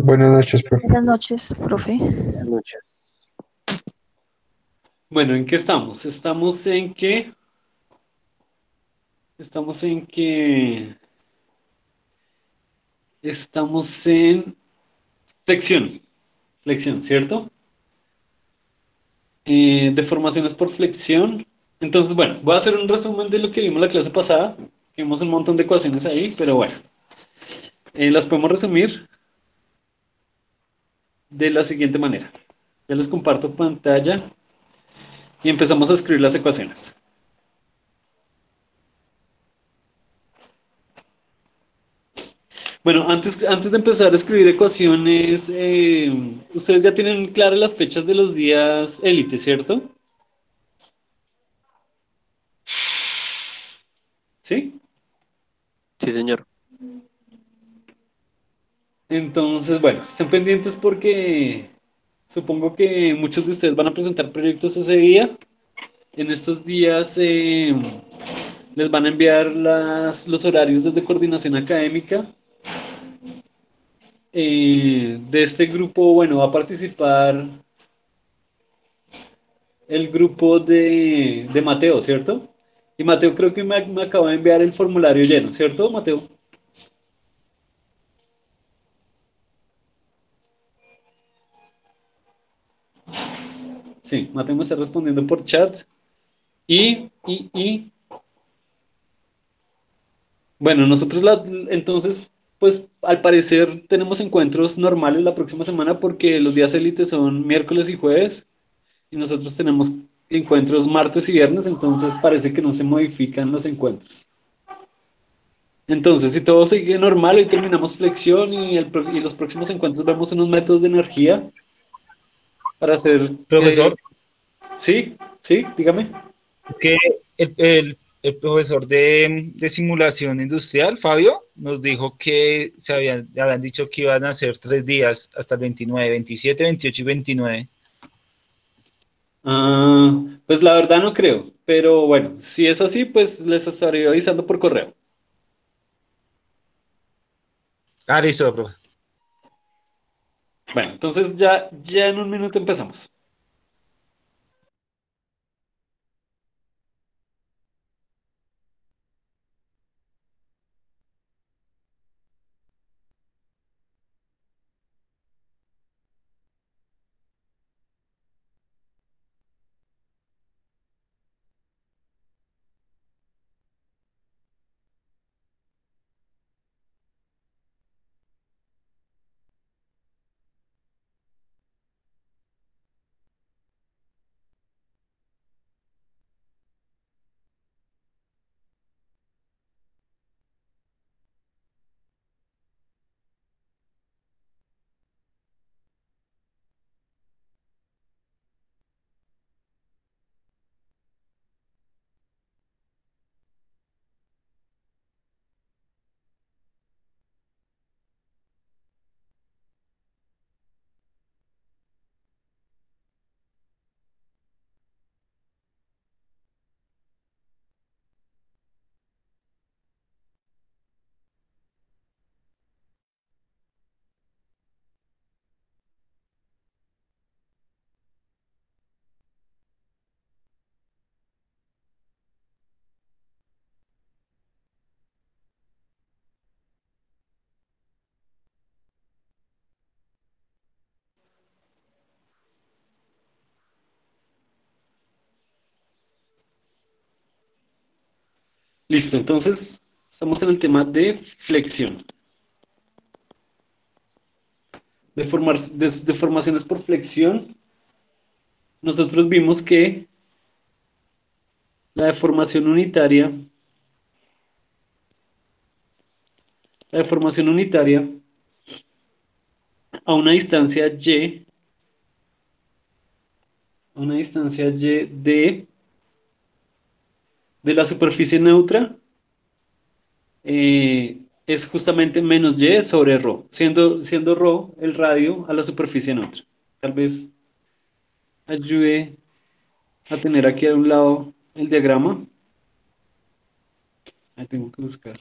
Buenas noches, profe. Buenas noches, profe. Buenas noches. Bueno, ¿en qué estamos? Estamos en flexión, flexión, ¿cierto? Deformaciones por flexión. Entonces, bueno, voy a hacer un resumen de lo que vimos la clase pasada. Vimos un montón de ecuaciones ahí, pero bueno, las podemos resumir de la siguiente manera. Ya les comparto pantalla y empezamos a escribir las ecuaciones. Bueno, antes de empezar a escribir ecuaciones, ustedes ya tienen claras las fechas de los días élite, ¿cierto? ¿Sí? Sí, señor. Entonces, bueno, estén pendientes porque supongo que muchos de ustedes van a presentar proyectos ese día. En estos días les van a enviar los horarios desde coordinación académica. De este grupo, bueno, va a participar el grupo de Mateo, ¿cierto? Y Mateo creo que me acaba de enviar el formulario lleno, ¿cierto, Mateo? Sí, Mateo me está respondiendo por chat. Y bueno, entonces, pues al parecer tenemos encuentros normales la próxima semana porque los días élite son miércoles y jueves y nosotros tenemos encuentros martes y viernes, entonces parece que no se modifican los encuentros. Entonces, si todo sigue normal, hoy terminamos flexión y los próximos encuentros vemos unos métodos de energía para hacer... Profesor, sí, sí, dígame. que el profesor de simulación industrial, Fabio, nos dijo que habían dicho que iban a ser 3 días hasta el 29, 27, 28 y 29. Pues la verdad no creo, pero bueno, si es así, pues les estaré avisando por correo. Ah, listo, profe. Bueno, entonces ya en un minuto empezamos. Listo, entonces estamos en el tema de flexión. Deformaciones por flexión. Nosotros vimos que la deformación unitaria, la deformación unitaria a una distancia y, a una distancia y de la superficie neutra es justamente menos y sobre ρ, siendo ρ el radio a la superficie neutra. Tal vez ayude a tener aquí a un lado el diagrama. Ahí tengo que buscar.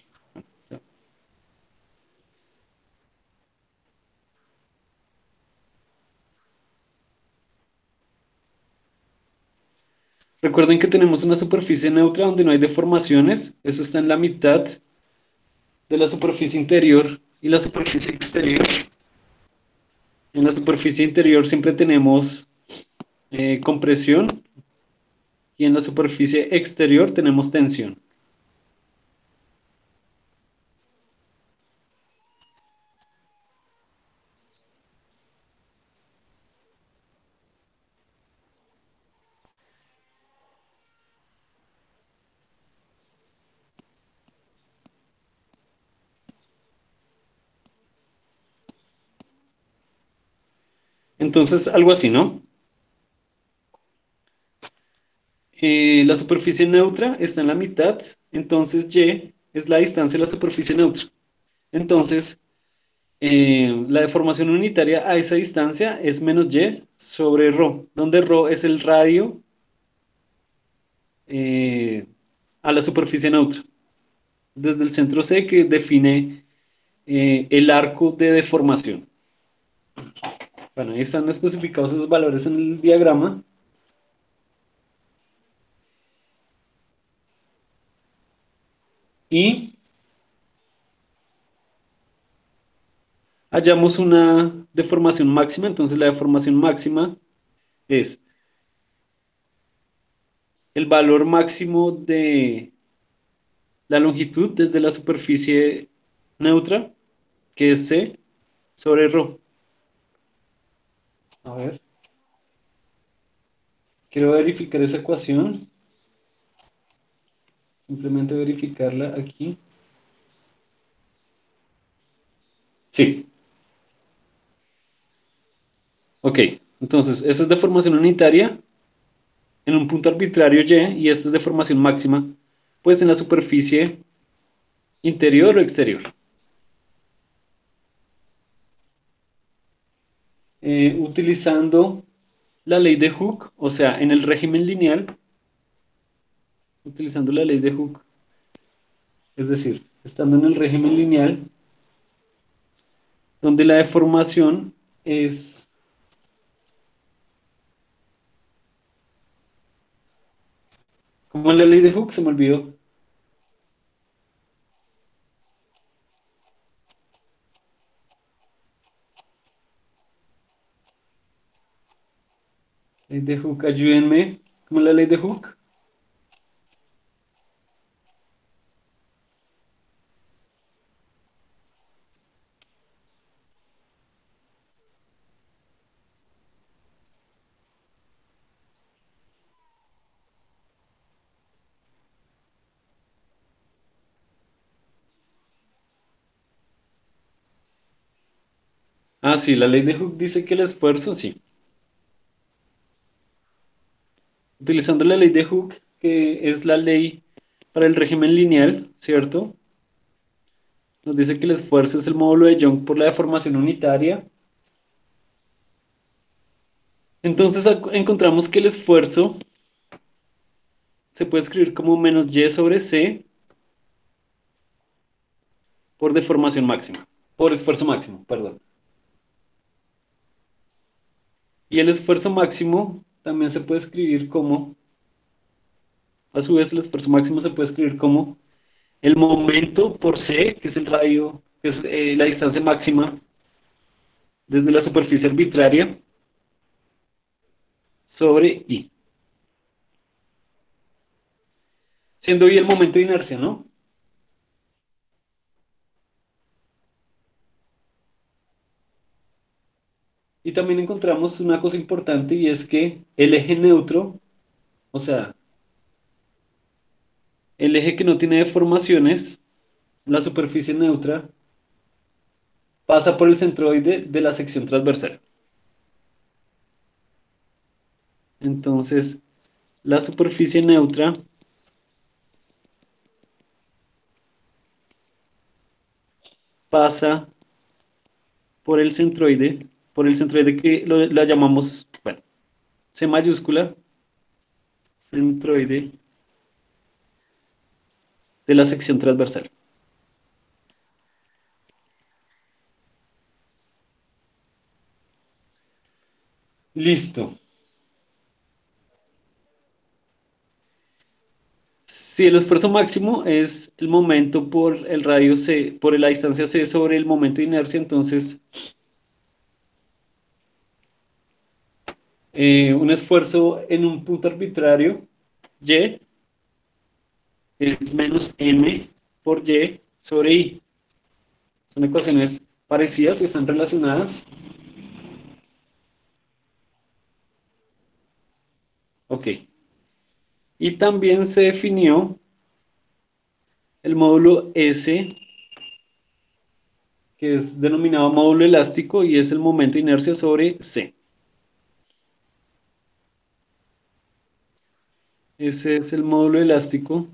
Recuerden que tenemos una superficie neutra donde no hay deformaciones. Eso está en la mitad de la superficie interior y la superficie exterior. En la superficie interior siempre tenemos compresión y en la superficie exterior tenemos tensión. Entonces, algo así, ¿no? La superficie neutra está en la mitad, entonces Y es la distancia de la superficie neutra. Entonces, la deformación unitaria a esa distancia es menos Y sobre ρ, donde ρ es el radio eh, a la superficie neutra. Desde el centro C que define el arco de deformación. Bueno, ahí están especificados esos valores en el diagrama. Y hallamos una deformación máxima, entonces la deformación máxima es el valor máximo de la longitud desde la superficie neutra, que es C, sobre ρ. A ver, quiero verificar esa ecuación. Simplemente verificarla aquí. Sí, ok. Entonces, esa es deformación unitaria en un punto arbitrario Y esta es deformación máxima, pues en la superficie interior o exterior. Utilizando la ley de Hooke, o sea, en el régimen lineal, utilizando la ley de Hooke, es decir, estando en el régimen lineal, donde la deformación es, como en la ley de Hooke, se me olvidó. Ley de Hooke, ayúdenme, como la ley de Hooke. Ah, sí, la ley de Hooke dice que el esfuerzo, sí. Utilizando la ley de Hooke, que es la ley para el régimen lineal, ¿cierto? Nos dice que el esfuerzo es el módulo de Young por la deformación unitaria. Entonces encontramos que el esfuerzo se puede escribir como menos Y sobre C por deformación máxima, por esfuerzo máximo, perdón. Y el esfuerzo máximo también se puede escribir como, a su vez, el esfuerzo máximo se puede escribir como el momento por C, que es el radio, que es la distancia máxima desde la superficie arbitraria sobre I. Siendo I el momento de inercia, ¿no? Y también encontramos una cosa importante y es que el eje neutro, o sea, el eje que no tiene deformaciones, la superficie neutra, pasa por el centroide de la sección transversal. Entonces, la superficie neutra pasa por el centroide que la llamamos, bueno, C mayúscula, centroide de la sección transversal. Listo. Si el esfuerzo máximo es el momento por el radio C, por la distancia C sobre el momento de inercia, entonces un esfuerzo en un punto arbitrario, Y, es menos M por Y sobre I. Son ecuaciones parecidas y están relacionadas. Ok. Y también se definió el módulo S, que es denominado módulo elástico y es el momento de inercia sobre C. Ese es el módulo elástico.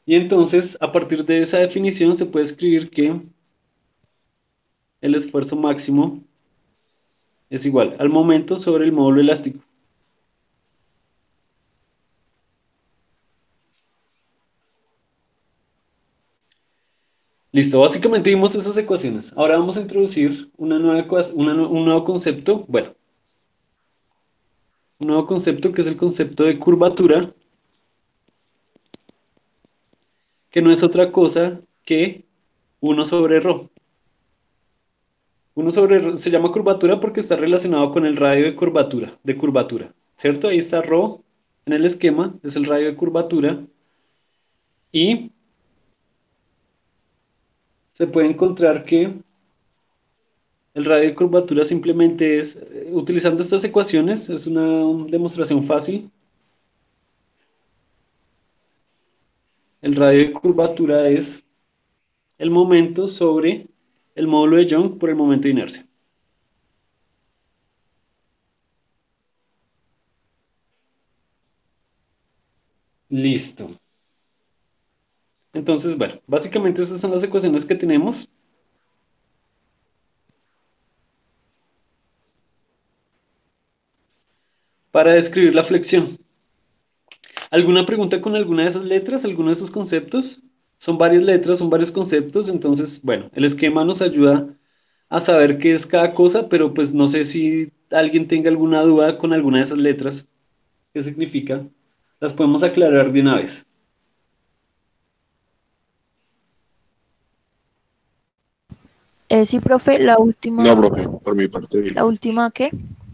Y entonces, a partir de esa definición, se puede escribir que el esfuerzo máximo es igual al momento sobre el módulo elástico. Listo, básicamente vimos esas ecuaciones. Ahora vamos a introducir un nuevo concepto, bueno, un nuevo concepto que es el concepto de curvatura, que no es otra cosa que 1 sobre ρ. 1 sobre ρ se llama curvatura porque está relacionado con el radio de curvatura, ¿cierto? Ahí está ρ en el esquema, es el radio de curvatura, y se puede encontrar que el radio de curvatura simplemente es, utilizando estas ecuaciones, es una demostración fácil. El radio de curvatura es el momento sobre el módulo de Young por el momento de inercia. Listo. Entonces, bueno, básicamente esas son las ecuaciones que tenemos. Para describir la flexión. ¿Alguna pregunta con alguna de esas letras, alguno de esos conceptos? Son varias letras, son varios conceptos, entonces, bueno, el esquema nos ayuda a saber qué es cada cosa, pero pues no sé si alguien tenga alguna duda con alguna de esas letras, qué significa. Las podemos aclarar de una vez. Sí, profe, la última. No, profe, por mi parte bien. ¿La última qué?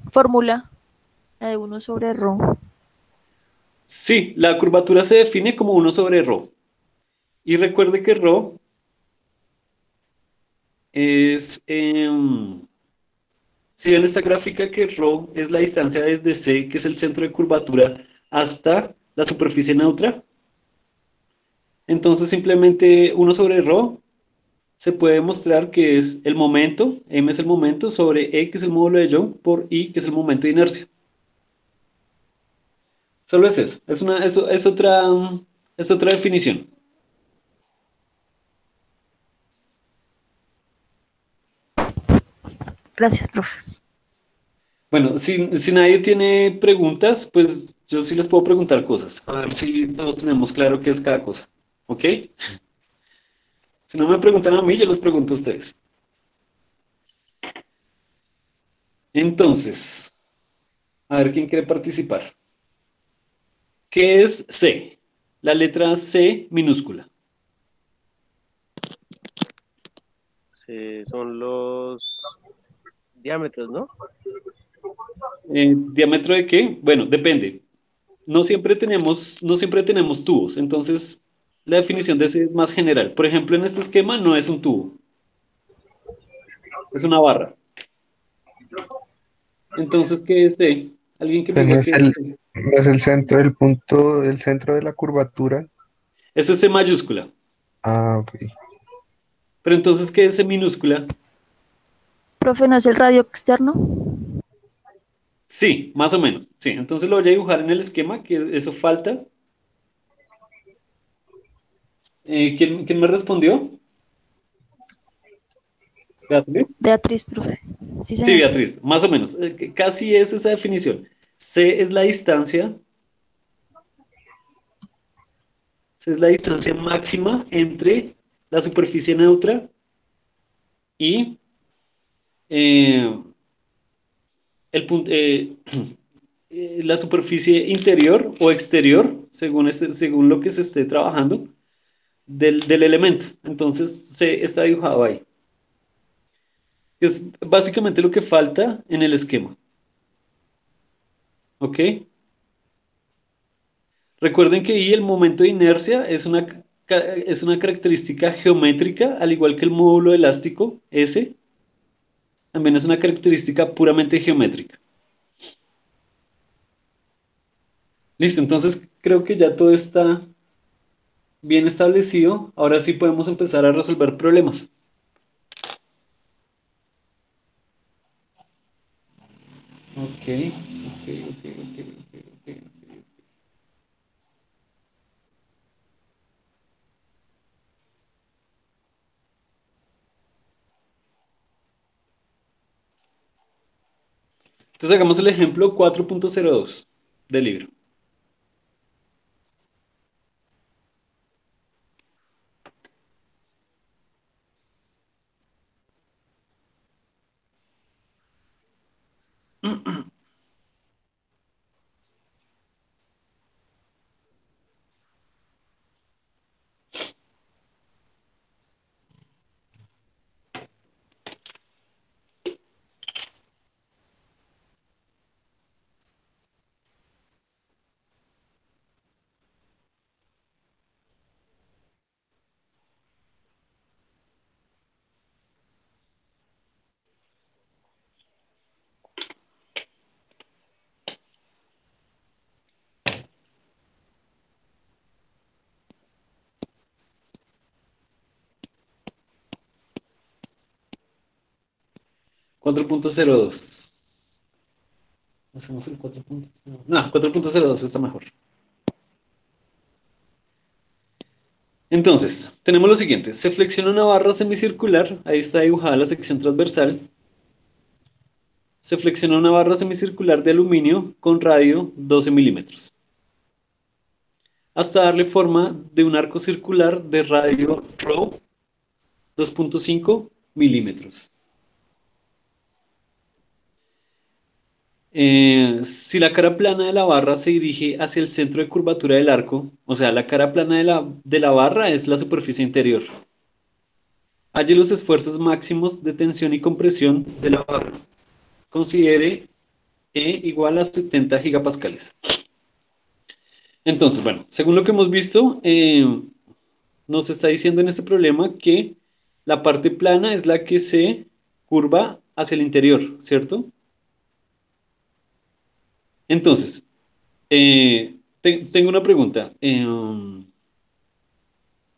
Fórmula, la de 1 sobre ρ. Sí, la curvatura se define como 1 sobre ρ. Y recuerde que ρ es, si ven esta gráfica que ρ es la distancia desde C, que es el centro de curvatura, hasta la superficie neutra. Entonces simplemente 1 sobre ρ se puede demostrar que es el momento, m es el momento, sobre E, que es el módulo de Young, por I, que es el momento de inercia. Solo es eso, es otra definición. Gracias, profe. Bueno, si nadie tiene preguntas, pues yo sí les puedo preguntar cosas. A ver si todos tenemos claro qué es cada cosa. ¿Ok? Si no me preguntan a mí, yo les pregunto a ustedes. Entonces, a ver quién quiere participar. ¿Qué es C? La letra C minúscula. Son los diámetros, ¿no? ¿Diámetro de qué? Bueno, depende. No siempre tenemos tubos, entonces la definición de C es más general. Por ejemplo, en este esquema no es un tubo, es una barra. Entonces, ¿qué es C? ¿Alguien que me No diga es qué es C? no es el centro del punto, el centro de la curvatura. Ese es C mayúscula. Ah, ok. Pero entonces, ¿qué es C minúscula? Profe, ¿no es el radio externo? Sí, más o menos. Sí, entonces lo voy a dibujar en el esquema, que eso falta. ¿Quién me respondió? ¿Beatriz? Beatriz, profe. Sí, Sí, señor. Beatriz, más o menos. Casi es esa definición. C es la distancia máxima entre la superficie neutra y eh, la superficie interior o exterior, según lo que se esté trabajando, del elemento. Entonces, está dibujado ahí. Es básicamente lo que falta en el esquema. ¿Ok? Recuerden que I, el momento de inercia, es una característica geométrica, al igual que el módulo elástico, S, también es una característica puramente geométrica. Listo, entonces creo que ya todo está bien establecido. Ahora sí podemos empezar a resolver problemas. Ok, ok, ok, ok, ok, ok. Entonces hagamos el ejemplo 4.02 del libro. Cuatro punto cero dos. Hacemos el 4.02. No, 4.02 está mejor. Entonces, tenemos lo siguiente. Se flexiona una barra semicircular. Ahí está dibujada la sección transversal. Se flexiona una barra semicircular de aluminio con radio 12 milímetros, hasta darle forma de un arco circular de radio ρ 2.5 milímetros. Si la cara plana de la barra se dirige hacia el centro de curvatura del arco, o sea, la cara plana de la barra es la superficie interior. Halle los esfuerzos máximos de tensión y compresión de la barra. Considere E igual a 70 gigapascales. Entonces, bueno, según lo que hemos visto, nos está diciendo en este problema que la parte plana es la que se curva hacia el interior, ¿cierto? Entonces, tengo una pregunta.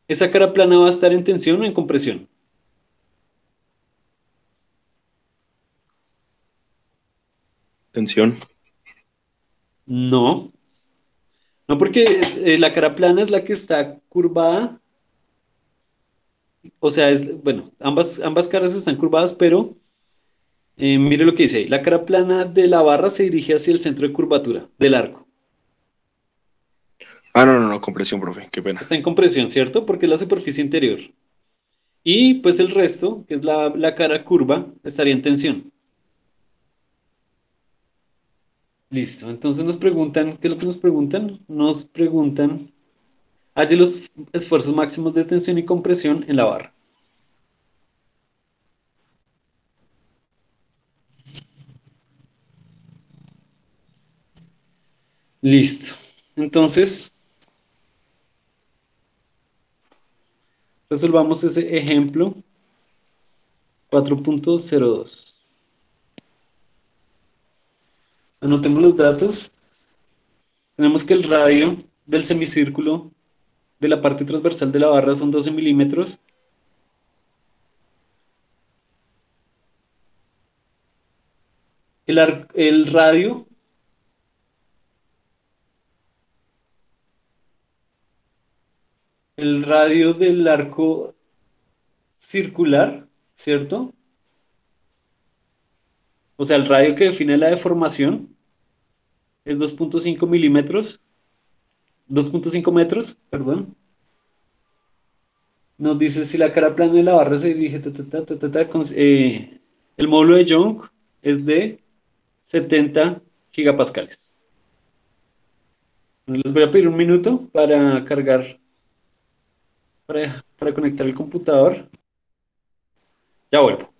¿Esa cara plana va a estar en tensión o en compresión? Tensión. No, no porque la cara plana es la que está curvada, o sea, bueno, ambas caras están curvadas, pero mire lo que dice ahí. La cara plana de la barra se dirige hacia el centro de curvatura del arco. Ah, no, no, no, compresión, profe, qué pena. Está en compresión, ¿cierto? Porque es la superficie interior. Y pues el resto, que es la cara curva, estaría en tensión. Listo. Entonces nos preguntan, ¿qué es lo que nos preguntan? Nos preguntan, halle los esfuerzos máximos de tensión y compresión en la barra. Listo. Entonces, resolvamos ese ejemplo 4.02. Anotemos los datos. Tenemos que el radio del semicírculo de la parte transversal de la barra son 12 milímetros. El radio del arco circular, ¿cierto? O sea, el radio que define la deformación es 2.5 milímetros, 2.5 metros, perdón. Nos dice si la cara plana de la barra se dirige El módulo de Young es de 70 gigapascales. Les voy a pedir un minuto para cargar, para conectar el computador. Ya vuelvo.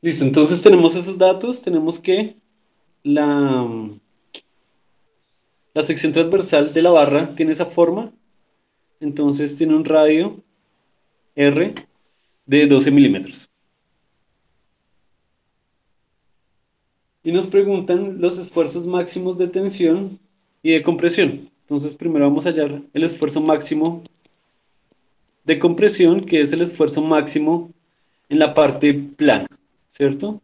Listo, entonces tenemos esos datos. Tenemos que la, la sección transversal de la barra tiene esa forma. Entonces tiene un radio R de 12 milímetros. Y nos preguntan los esfuerzos máximos de tensión y de compresión. Entonces primero vamos a hallar el esfuerzo máximo de compresión, que es el esfuerzo máximo en la parte plana, ¿cierto?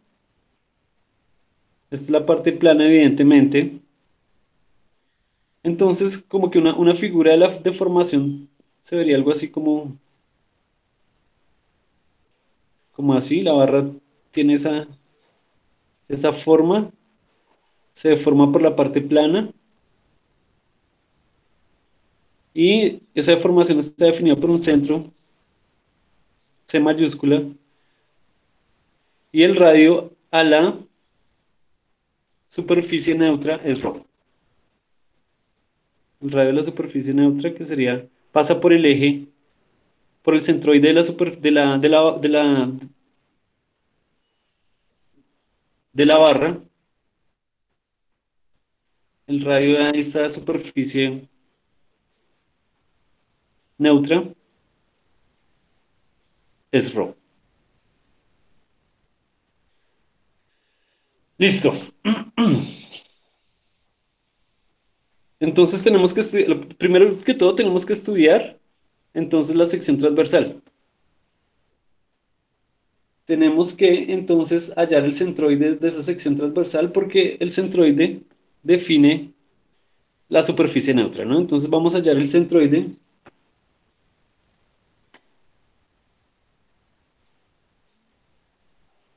Esta es la parte plana, evidentemente. Entonces, como que una figura de la deformación se vería algo así como así. La barra tiene esa forma, se deforma por la parte plana y esa deformación está definida por un centro C mayúscula y el radio a la superficie neutra es ρ. El radio de la superficie neutra que sería, pasa por el eje, por el centroide de la barra. El radio de esa superficie neutra es ρ. Listo. Entonces tenemos que estudiar, primero que todo tenemos que estudiar entonces la sección transversal. Tenemos que entonces hallar el centroide de esa sección transversal porque el centroide define la superficie neutra, ¿no? Entonces vamos a hallar el centroide.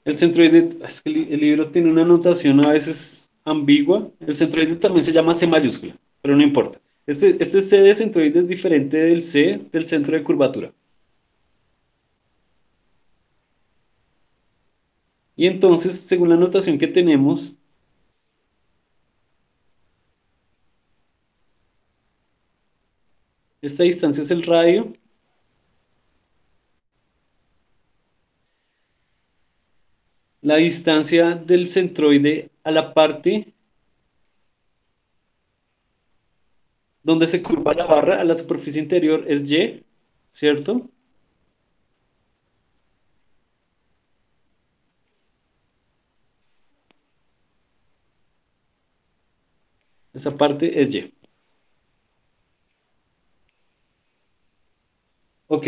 El centroide, es que el libro tiene una notación a veces ambigua. El centroide también se llama C mayúscula, pero no importa. Este C de centroide es diferente del C del centro de curvatura. Y entonces, según la notación que tenemos, esta distancia es el radio. La distancia del centroide a la parte donde se curva la barra, a la superficie interior, es Y, ¿cierto? Esa parte es Y. Ok.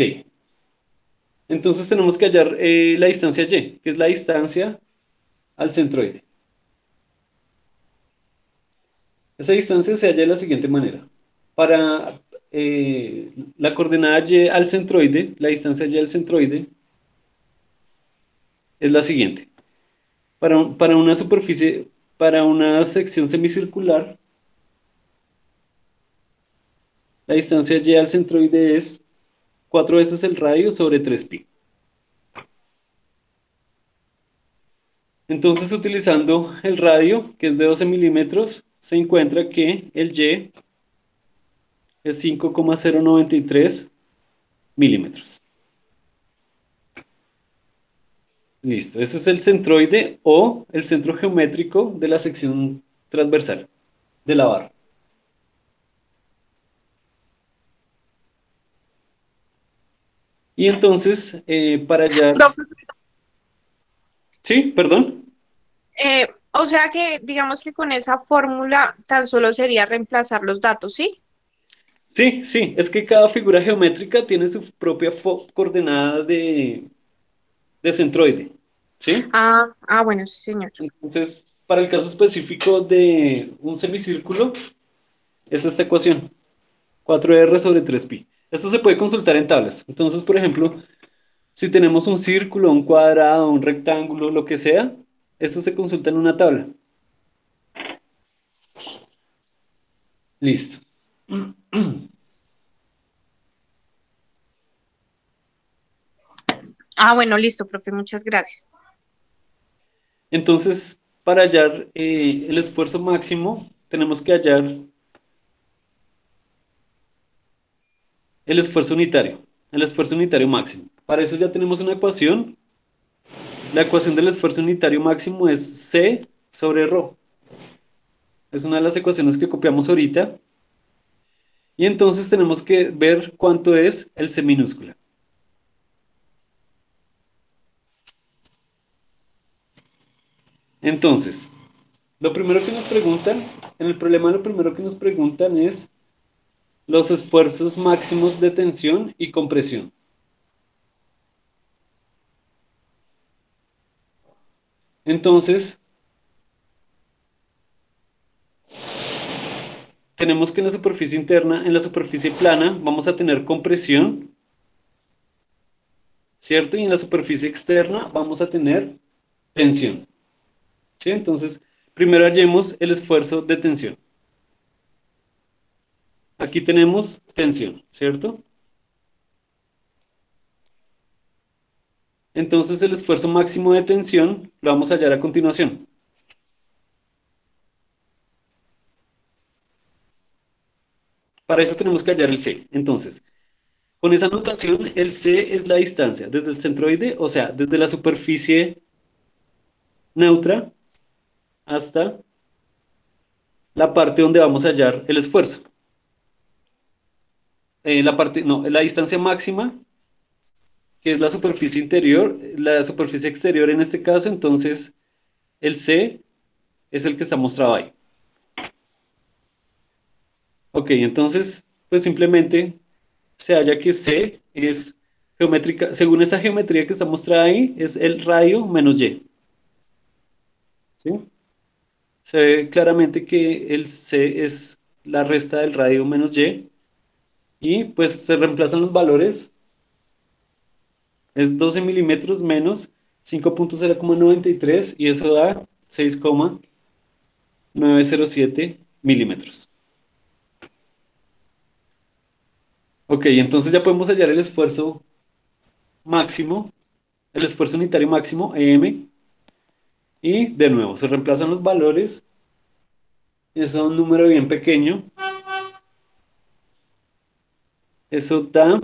Entonces tenemos que hallar la distancia Y, que es la distancia al centroide. Esa distancia se halla de la siguiente manera. Para la coordenada Y al centroide, la distancia Y al centroide es la siguiente. Para una superficie, para una sección semicircular, la distancia Y al centroide es 4 veces el radio sobre 3pi. Entonces, utilizando el radio, que es de 12 milímetros, se encuentra que el Y es 5,093 milímetros. Listo, ese es el centroide o el centro geométrico de la sección transversal de la barra. Y entonces, para hallar... Profe, Sí, perdón. o sea que digamos que con esa fórmula tan solo sería reemplazar los datos, ¿sí? Sí, sí, es que cada figura geométrica tiene su propia coordenada de centroide. ¿Sí? Bueno, sí, señor. Entonces, para el caso específico de un semicírculo, es esta ecuación, 4R sobre 3pi. Esto se puede consultar en tablas. Entonces, por ejemplo, si tenemos un círculo, un cuadrado, un rectángulo, lo que sea, esto se consulta en una tabla. Listo. Bueno, listo, profe, muchas gracias. Entonces, para hallar el esfuerzo máximo, tenemos que hallar el esfuerzo unitario máximo. Para eso ya tenemos una ecuación. La ecuación del esfuerzo unitario máximo es C sobre ρ. Es una de las ecuaciones que copiamos ahorita. Y entonces tenemos que ver cuánto es el C minúscula. Entonces, lo primero que nos preguntan, en el problema lo primero que nos preguntan es los esfuerzos máximos de tensión y compresión. Entonces, tenemos que en la superficie interna, en la superficie plana, vamos a tener compresión, ¿cierto? Y en la superficie externa vamos a tener tensión, ¿sí? Entonces, primero hallemos el esfuerzo de tensión. Aquí tenemos tensión, ¿cierto? Entonces, el esfuerzo máximo de tensión lo vamos a hallar a continuación. Para eso tenemos que hallar el C. Entonces, con esa notación, el C es la distancia desde el centroide, o sea, desde la superficie neutra hasta la parte donde vamos a hallar el esfuerzo. La distancia máxima, que es la superficie interior, la superficie exterior en este caso, entonces el C es el que está mostrado ahí. Ok, entonces, pues simplemente se halla que C es geométrica, según esa geometría que está mostrada ahí, es el radio menos Y. ¿Sí? Se ve claramente que el C es la resta del radio menos y pues se reemplazan los valores, es 12 milímetros menos 5,093 y eso da 6,907 milímetros. Ok, entonces ya podemos hallar el esfuerzo máximo, el esfuerzo unitario máximo, EM, y de nuevo se reemplazan los valores, eso da un número bien pequeño, eso da,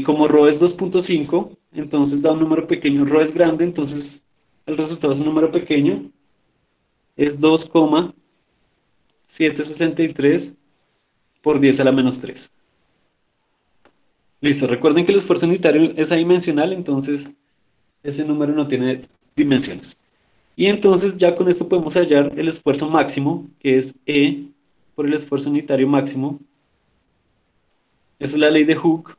como ρ es 2,5, entonces da un número pequeño, ρ es grande, entonces el resultado es un número pequeño, es 2,763 por 10 a la menos 3. Listo, recuerden que el esfuerzo unitario es adimensional, entonces ese número no tiene dimensiones. Y entonces ya con esto podemos hallar el esfuerzo máximo, que es E por el esfuerzo unitario máximo. Esa es la ley de Hooke.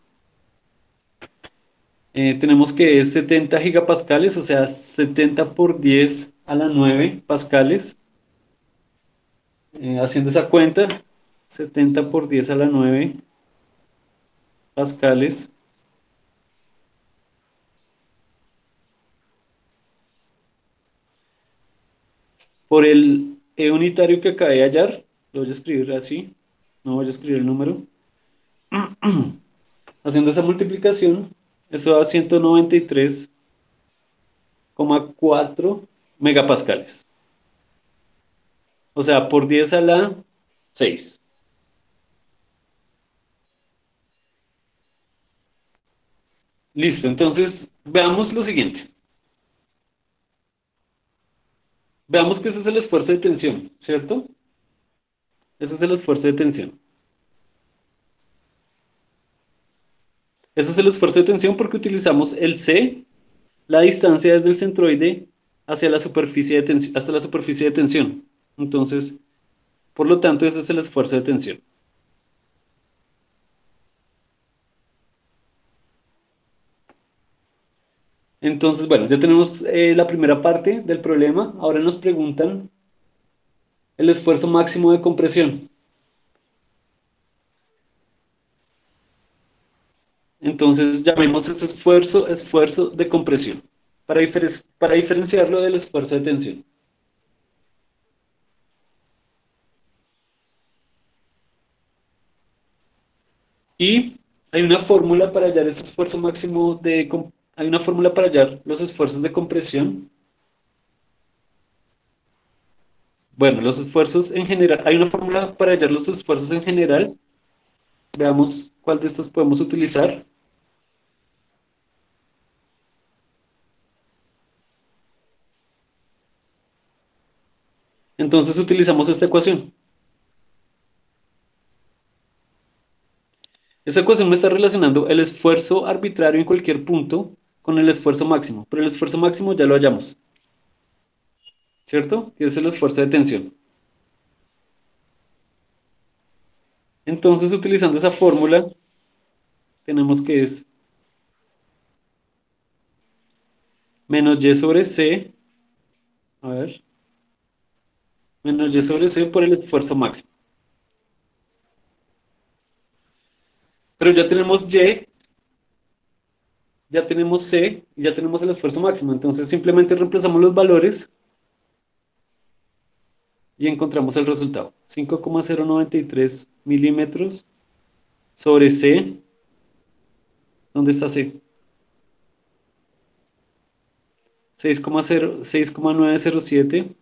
Tenemos que es 70 gigapascales, o sea, 70 por 10 a la 9 pascales. Haciendo esa cuenta, 70 por 10 a la 9 pascales. Por el E unitario que acabé de hallar, lo voy a escribir así, no voy a escribir el número. Haciendo esa multiplicación, eso da 193,4 megapascales. O sea, por 10 a la 6. Listo, entonces veamos lo siguiente. Veamos que ese es el esfuerzo de tensión, ¿cierto? Ese es el esfuerzo de tensión. Ese es el esfuerzo de tensión porque utilizamos el C, la distancia desde el centroide hacia la superficie de tensión, hasta la superficie de tensión. Entonces, por lo tanto, ese es el esfuerzo de tensión. Entonces, bueno, ya tenemos la primera parte del problema. Ahora nos preguntan el esfuerzo máximo de compresión. Entonces, llamemos ese esfuerzo de compresión, para diferenciarlo del esfuerzo de tensión. Y hay una fórmula para hallar ese esfuerzo máximo hay una fórmula para hallar los esfuerzos de compresión. Bueno, los esfuerzos en general, hay una fórmula para hallar los esfuerzos en general. Veamos cuál de estos podemos utilizar. Entonces utilizamos esta ecuación. Esta ecuación me está relacionando el esfuerzo arbitrario en cualquier punto con el esfuerzo máximo, pero el esfuerzo máximo ya lo hallamos, ¿cierto? Que es el esfuerzo de tensión. Entonces, utilizando esa fórmula, tenemos que es menos y sobre c, a ver, menos y sobre c por el esfuerzo máximo. Pero ya tenemos y, ya tenemos c, y ya tenemos el esfuerzo máximo. Entonces, simplemente reemplazamos los valores y encontramos el resultado. 5,093 milímetros sobre c. ¿Dónde está c? 6,907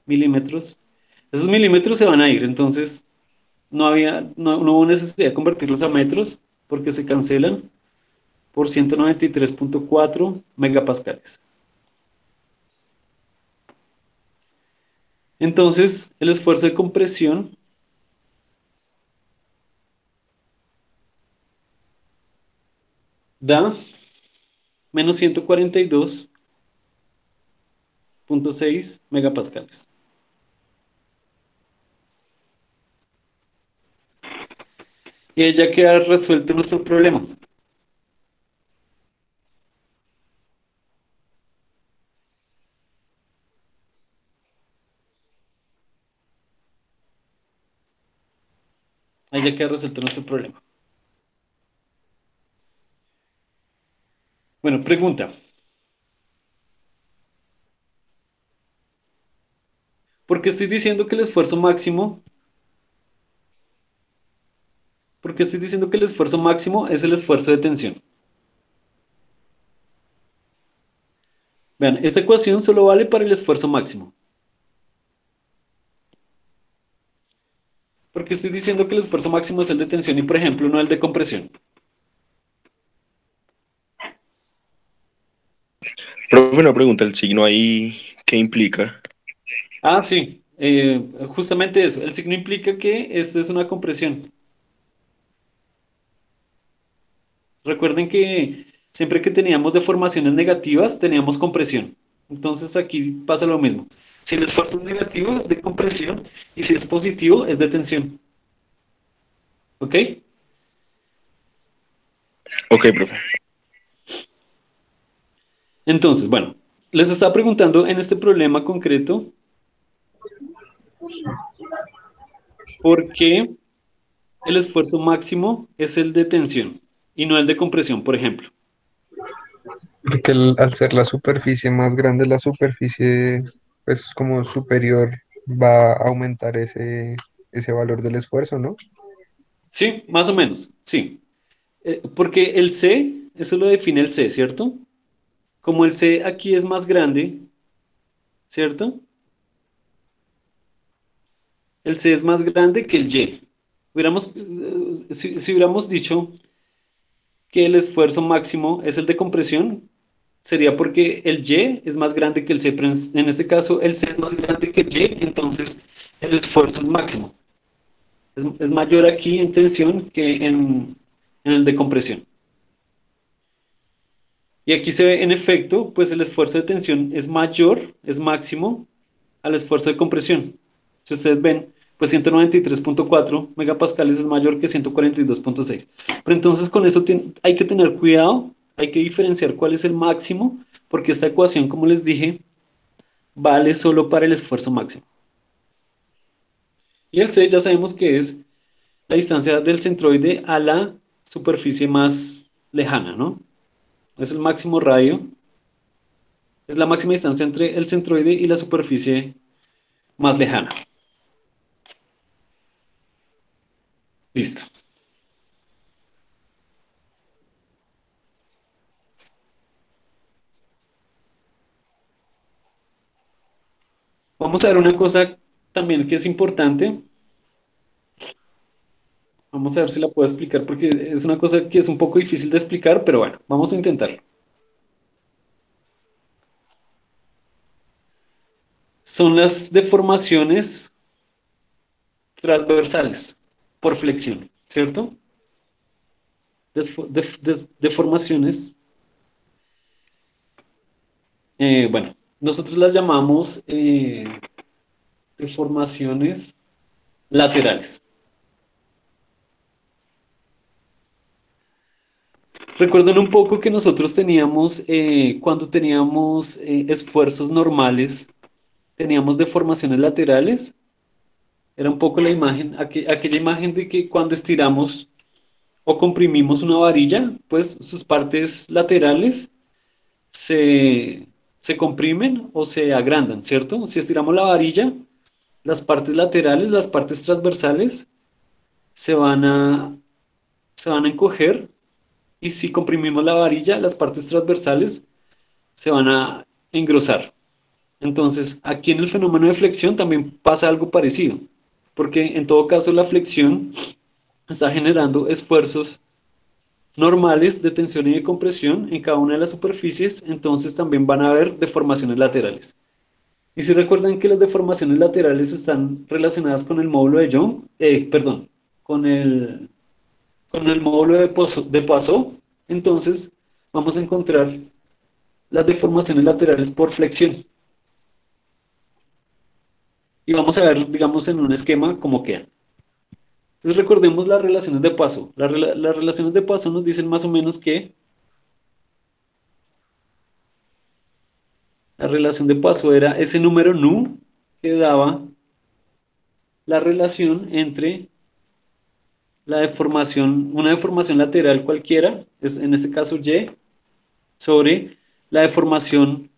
milímetros. Esos milímetros se van a ir, entonces no hubo necesidad de convertirlos a metros porque se cancelan por 193,4 megapascales. Entonces, el esfuerzo de compresión da menos 142,6 megapascales. Y ahí ya queda resuelto nuestro problema. Ahí ya queda resuelto nuestro problema. Bueno, pregunta. ¿Por qué estoy diciendo que el esfuerzo máximo? Porque estoy diciendo que el esfuerzo máximo es el esfuerzo de tensión. Vean, esta ecuación solo vale para el esfuerzo máximo. Porque estoy diciendo que el esfuerzo máximo es el de tensión y, por ejemplo, no el de compresión. Profe, una pregunta, ¿el signo ahí qué implica? Ah, sí, justamente eso. El signo implica que esto es una compresión. Recuerden que siempre que teníamos deformaciones negativas, teníamos compresión. Entonces aquí pasa lo mismo. Si el esfuerzo es negativo, es de compresión, y si es positivo, es de tensión. ¿Ok? Ok, profe. Entonces, bueno, les estaba preguntando en este problema concreto, ¿por qué el esfuerzo máximo es el de tensión y no el de compresión, por ejemplo? Porque al ser la superficie más grande, la superficie pues como superior va a aumentar ese valor del esfuerzo, ¿no? Sí, más o menos, sí. Porque el C, eso lo define el C, ¿cierto? Como el C aquí es más grande, ¿cierto? el C es más grande que el Y. Si hubiéramos dicho que el esfuerzo máximo es el de compresión, sería porque el Y es más grande que el C, pero en este caso el C es más grande que el Y, entonces el esfuerzo es máximo. Es mayor aquí en tensión que en el de compresión. Y aquí se ve en efecto, pues el esfuerzo de tensión es mayor, es máximo, al esfuerzo de compresión. Si ustedes ven, pues 193.4 megapascales es mayor que 142.6. Pero entonces con eso hay que tener cuidado, hay que diferenciar cuál es el máximo, porque esta ecuación, como les dije, vale solo para el esfuerzo máximo. Y el C ya sabemos que es la distancia del centroide a la superficie más lejana, ¿no? Es el máximo radio, es la máxima distancia entre el centroide y la superficie más lejana. Listo. Vamos a ver una cosa también que es importante. Vamos a ver si la puedo explicar porque es una cosa que es un poco difícil de explicar, pero bueno, vamos a intentarlo. Son las deformaciones transversales por flexión, ¿cierto? Deformaciones. Bueno, nosotros las llamamos deformaciones laterales. Recuerden un poco que nosotros teníamos, cuando teníamos esfuerzos normales, teníamos deformaciones laterales. Era un poco la imagen, aquella imagen de que cuando estiramos o comprimimos una varilla, pues sus partes laterales se, se comprimen o se agrandan, ¿cierto? Si estiramos la varilla, las partes laterales, las partes transversales se van a, se van a encoger, y si comprimimos la varilla, las partes transversales se van a engrosar. Entonces, aquí en el fenómeno de flexión también pasa algo parecido, porque en todo caso la flexión está generando esfuerzos normales de tensión y de compresión en cada una de las superficies, entonces también van a haber deformaciones laterales. Y si recuerdan que las deformaciones laterales están relacionadas con el módulo de Young, perdón, con el módulo de Poisson, entonces vamos a encontrar las deformaciones laterales por flexión. Y vamos a ver, digamos, en un esquema cómo quedan. Entonces recordemos las relaciones de Poisson. Las relaciones de Poisson nos dicen más o menos que la relación de Poisson era ese número nu que daba la relación entre la deformación, una deformación lateral cualquiera, es en este caso Y, sobre la deformación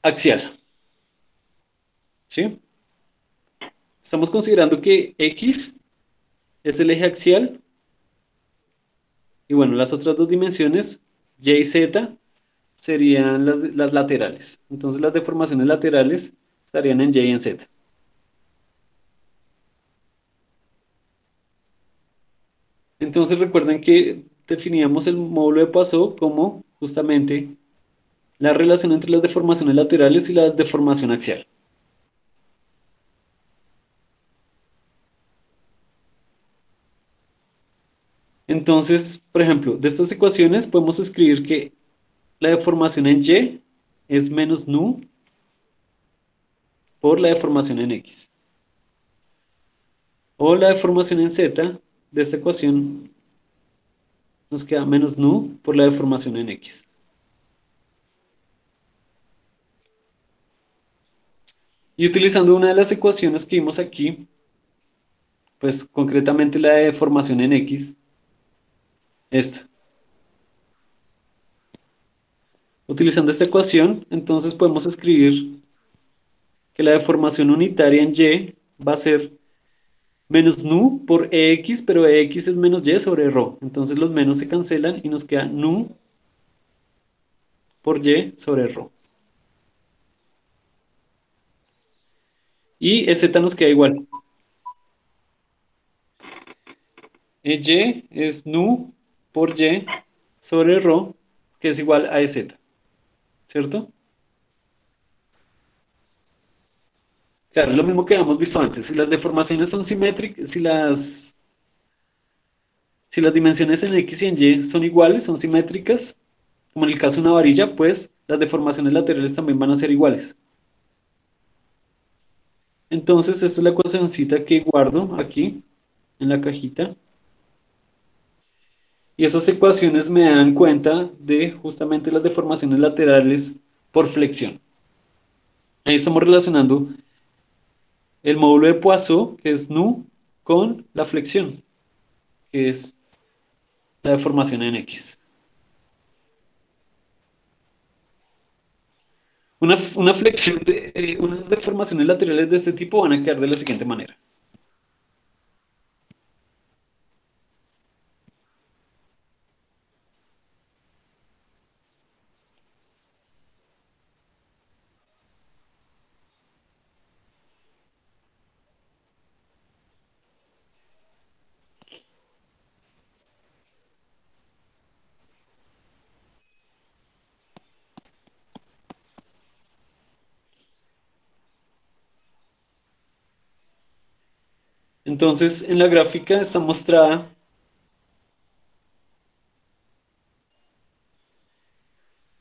axial. ¿Sí? Estamos considerando que X es el eje axial y bueno, las otras dos dimensiones, Y y Z, serían las laterales. Entonces las deformaciones laterales estarían en Y y en Z. Entonces recuerden que definíamos el módulo de Poisson como justamente la relación entre las deformaciones laterales y la deformación axial. Entonces, por ejemplo, de estas ecuaciones podemos escribir que la deformación en Y es menos nu por la deformación en X. O la deformación en Z de esta ecuación nos queda menos nu por la deformación en X. Y utilizando una de las ecuaciones que vimos aquí, pues concretamente la de deformación en X, esta. Utilizando esta ecuación, entonces podemos escribir que la deformación unitaria en Y va a ser menos nu por EX, pero EX es menos Y sobre ρ. Entonces los menos se cancelan y nos queda nu por Y sobre ρ. Y EZ nos queda igual. EY es nu por Y sobre ρ, que es igual a EZ, ¿cierto? Claro, es lo mismo que habíamos visto antes. Si las deformaciones son simétricas, si las dimensiones en X y en Y son iguales, son simétricas, como en el caso de una varilla, pues las deformaciones laterales también van a ser iguales. Entonces, esta es la ecuacioncita que guardo aquí, en la cajita. Y esas ecuaciones me dan cuenta de justamente las deformaciones laterales por flexión. Ahí estamos relacionando el módulo de Poisson, que es nu, con la flexión, que es la deformación en X. Una flexión unas deformaciones laterales de este tipo van a quedar de la siguiente manera. Entonces, en la gráfica está mostrada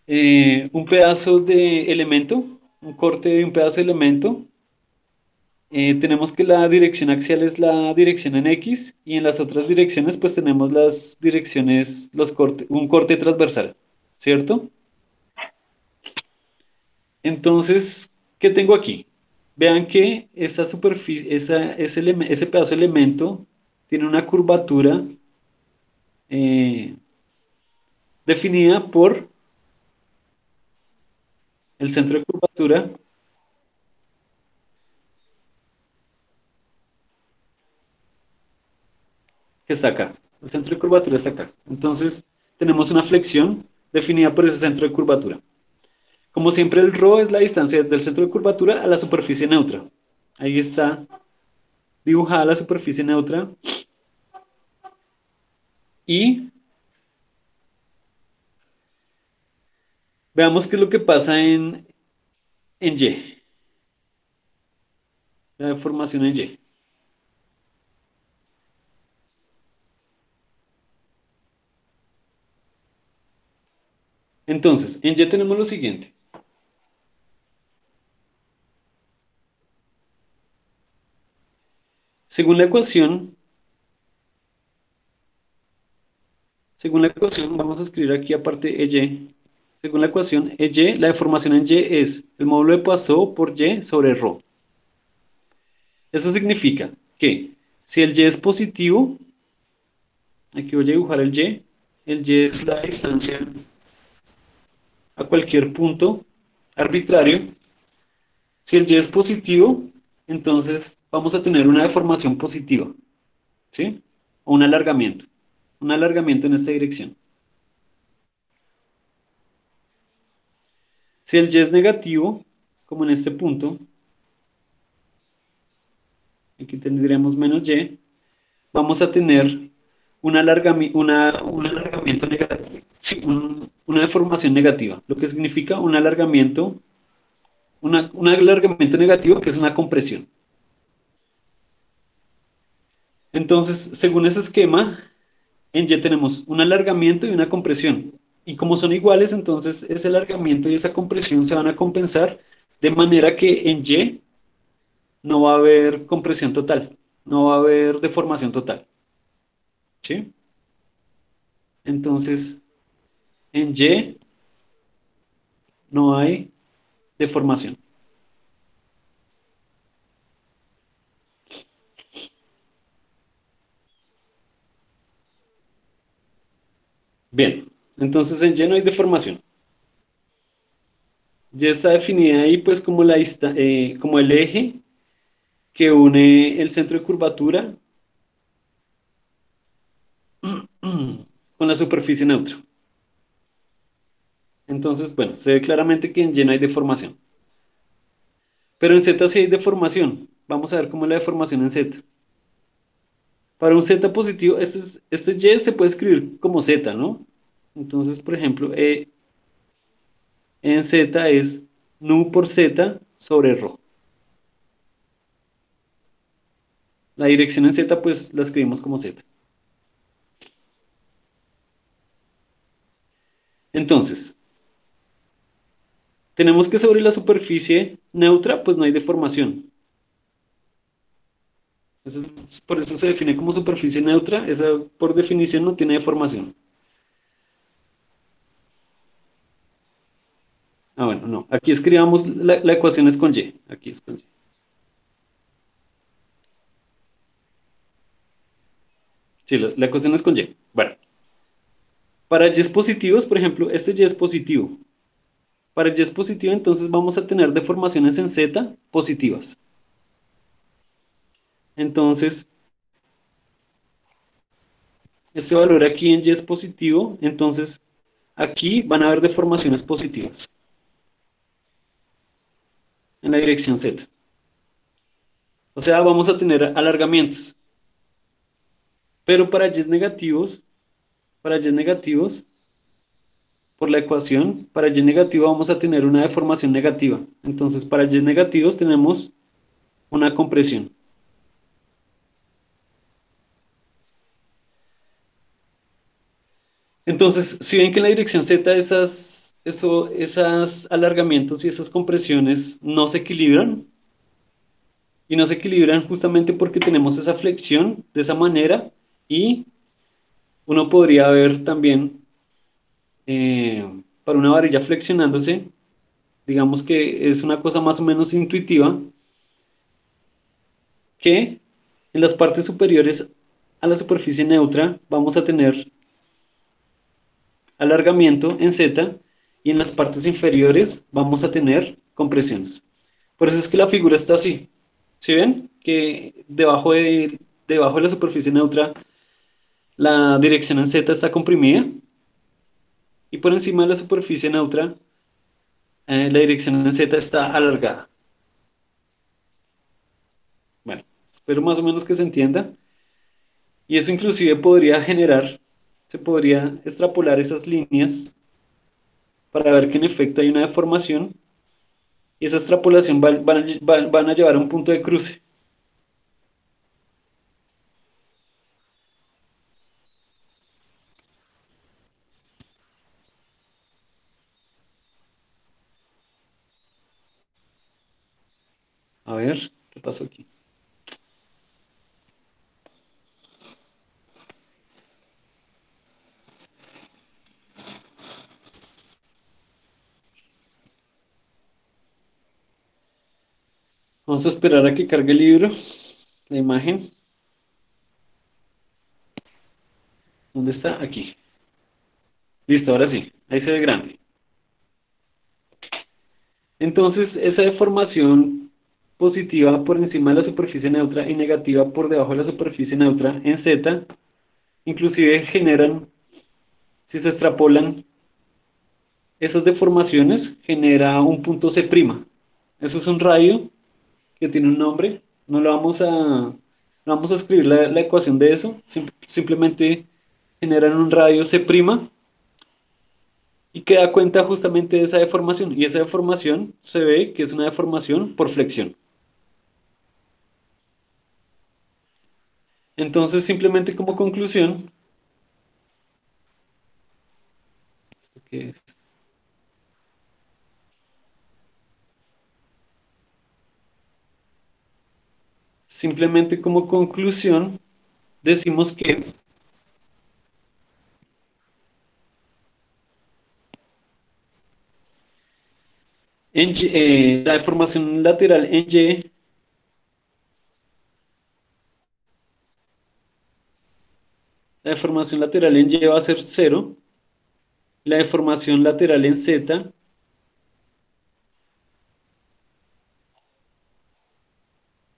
un pedazo de elemento, un corte de un pedazo de elemento. Tenemos que la dirección axial es la dirección en X y en las otras direcciones pues tenemos las direcciones, un corte transversal, ¿cierto? Entonces, ¿qué tengo aquí? Vean que esa superficie, ese pedazo de elemento tiene una curvatura definida por el centro de curvatura que está acá. El centro de curvatura está acá. Entonces, tenemos una flexión definida por ese centro de curvatura. Como siempre, el ρ es la distancia del centro de curvatura a la superficie neutra. Ahí está dibujada la superficie neutra. Y veamos qué es lo que pasa en Y. La deformación en Y. Entonces, en Y tenemos lo siguiente. Según la ecuación, vamos a escribir aquí aparte EY. Según la ecuación, EY, la deformación en Y es el módulo de Poisson por Y sobre ρ. Eso significa que si el Y es positivo, aquí voy a dibujar el Y es la distancia a cualquier punto arbitrario. Si el Y es positivo, entonces vamos a tener una deformación positiva, ¿sí? O un alargamiento en esta dirección. Si el Y es negativo, como en este punto, aquí tendríamos menos Y, vamos a tener un alargamiento negativo, sí, una deformación negativa, lo que significa un alargamiento negativo que es una compresión. Entonces, según ese esquema, en Y tenemos un alargamiento y una compresión. Y como son iguales, entonces ese alargamiento y esa compresión se van a compensar de manera que en Y no va a haber compresión total, no va a haber deformación total. ¿Sí? Entonces, en Y no hay deformación. Bien, entonces en Y no hay deformación. Y está definida ahí pues como, como el eje que une el centro de curvatura con la superficie neutra. Entonces, bueno, se ve claramente que en Y no hay deformación. Pero en Z sí hay deformación. vamos a ver cómo es la deformación en Z. Para un Z positivo, este Y se puede escribir como Z, ¿no? Entonces, por ejemplo, E en Z es nu por Z sobre ρ. La dirección en Z, pues la escribimos como Z. Entonces, tenemos que sobre la superficie neutra, pues no hay deformación. Por eso se define como superficie neutra. Esa, por definición, no tiene deformación. Ah, bueno, no. Aquí escribamos, la ecuación es con Y. Aquí es con Y. Sí, la ecuación es con Y. Bueno, para Y positivos, por ejemplo, este Y es positivo. Para Y es positivo, entonces vamos a tener deformaciones en Z positivas. Entonces, este valor aquí en Y es positivo, entonces aquí van a haber deformaciones positivas en la dirección Z. O sea, vamos a tener alargamientos. Pero para Y negativos, por la ecuación, para Y negativo vamos a tener una deformación negativa. Entonces, para Y negativos tenemos una compresión. Entonces, si ven que en la dirección Z esos alargamientos y esas compresiones no se equilibran, y no se equilibran justamente porque tenemos esa flexión de esa manera, y uno podría ver también para una varilla flexionándose, digamos que es una cosa más o menos intuitiva, que en las partes superiores a la superficie neutra vamos a tener alargamiento en Z, y en las partes inferiores vamos a tener compresiones. Por eso es que la figura está así. ¿Sí ven? Que debajo de la superficie neutra la dirección en Z está comprimida, y por encima de la superficie neutra la dirección en Z está alargada. Bueno, espero más o menos que se entienda. Y eso inclusive se podría extrapolar esas líneas para ver que en efecto hay una deformación, y esa extrapolación van a llevar a un punto de cruce. A ver, ¿qué pasó aquí? Vamos a esperar a que cargue el libro, la imagen. ¿Dónde está? Aquí. Listo, ahora sí, ahí se ve grande. Entonces, esa deformación positiva por encima de la superficie neutra y negativa por debajo de la superficie neutra en Z, inclusive generan, si se extrapolan esas deformaciones, genera un punto C'. Eso es un radio que tiene un nombre. No vamos a escribir la ecuación de eso, simplemente generan un radio C', y que da cuenta justamente de esa deformación. Y esa deformación se ve que es una deformación por flexión. Entonces, simplemente como conclusión, ¿esto qué es? Simplemente como conclusión, decimos que la deformación lateral en Y la deformación lateral en Y va a ser 0. La deformación lateral en Z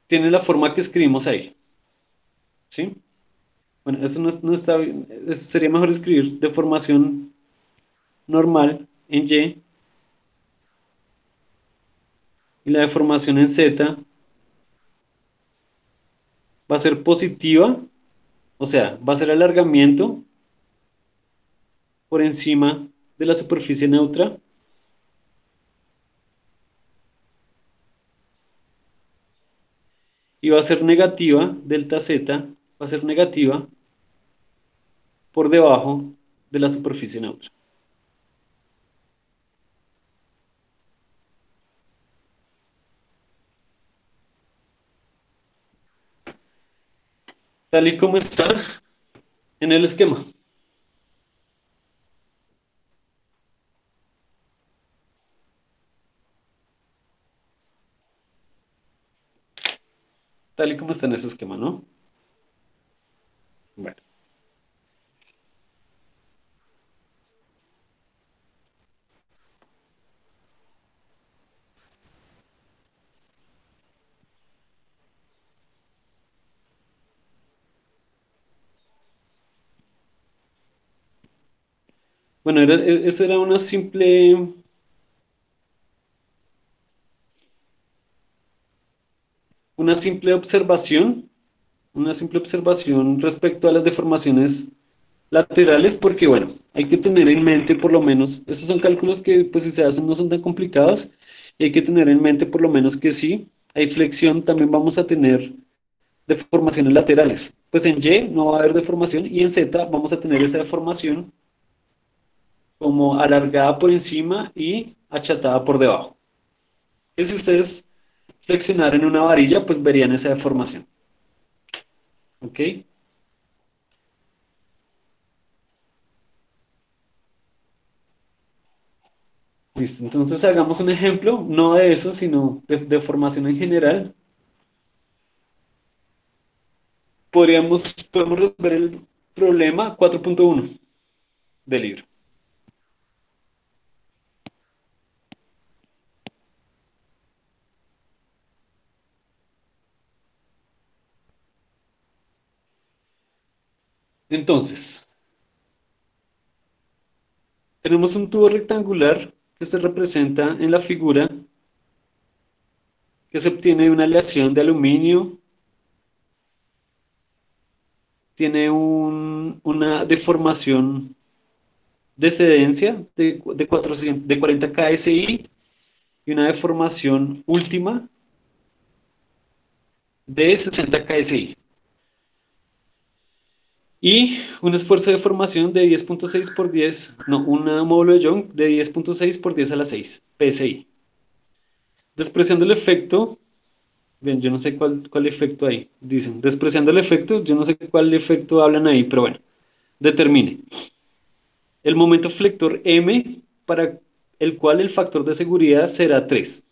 tiene la forma que escribimos ahí. ¿Sí? Bueno, eso no está bien. Sería mejor escribir deformación normal en y la deformación en Z va a ser positiva, o sea, va a ser alargamiento por encima de la superficie neutra. Y va a ser negativa, delta z, va a ser negativa por debajo de la superficie neutra. Tal y como está en el esquema. Tal y como está en ese esquema, ¿no? Bueno. Bueno, eso era una simple observación respecto a las deformaciones laterales, porque bueno, hay que tener en mente por lo menos, esos son cálculos que pues si se hacen no son tan complicados, y hay que tener en mente por lo menos que sí, hay flexión, también vamos a tener deformaciones laterales. Pues en Y no va a haber deformación y en Z vamos a tener esa deformación como alargada por encima y achatada por debajo. Y si ustedes flexionaran una varilla, pues verían esa deformación. ¿Ok? Listo, entonces hagamos un ejemplo, no de eso, sino de deformación en general. Podemos resolver el problema 4.1 del libro. Entonces, tenemos un tubo rectangular que se representa en la figura que se obtiene de una aleación de aluminio, tiene una deformación de excedencia de 40 KSI y una deformación última de 60 KSI. Y un esfuerzo de formación de 10.6 por 10, no, un módulo de Young de 10.6 por 10 a la 6, PSI. Despreciando el efecto, bien, yo no sé cuál efecto hay, dicen, despreciando el efecto, yo no sé cuál efecto hablan ahí, pero bueno, determine. El momento flector M para el cual el factor de seguridad será 3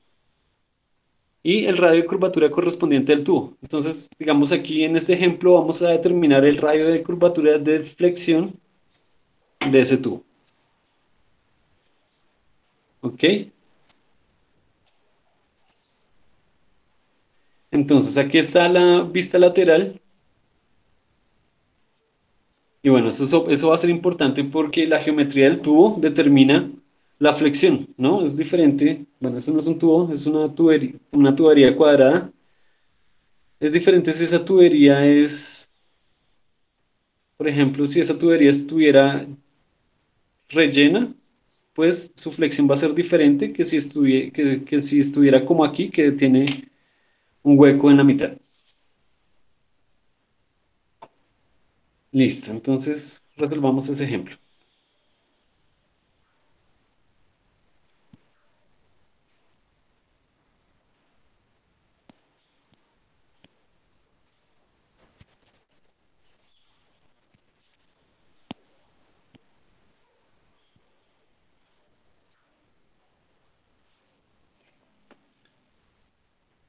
y el radio de curvatura correspondiente al tubo. Entonces, digamos aquí en este ejemplo vamos a determinar el radio de curvatura de flexión de ese tubo. ¿Ok? Entonces aquí está la vista lateral y bueno, eso va a ser importante porque la geometría del tubo determina la flexión, ¿no? Es diferente, bueno, eso no es un tubo, es una tubería cuadrada. Es diferente si esa tubería es, por ejemplo, si esa tubería estuviera rellena, pues su flexión va a ser diferente que si estuviera como aquí, que tiene un hueco en la mitad. Listo, entonces resolvamos ese ejemplo.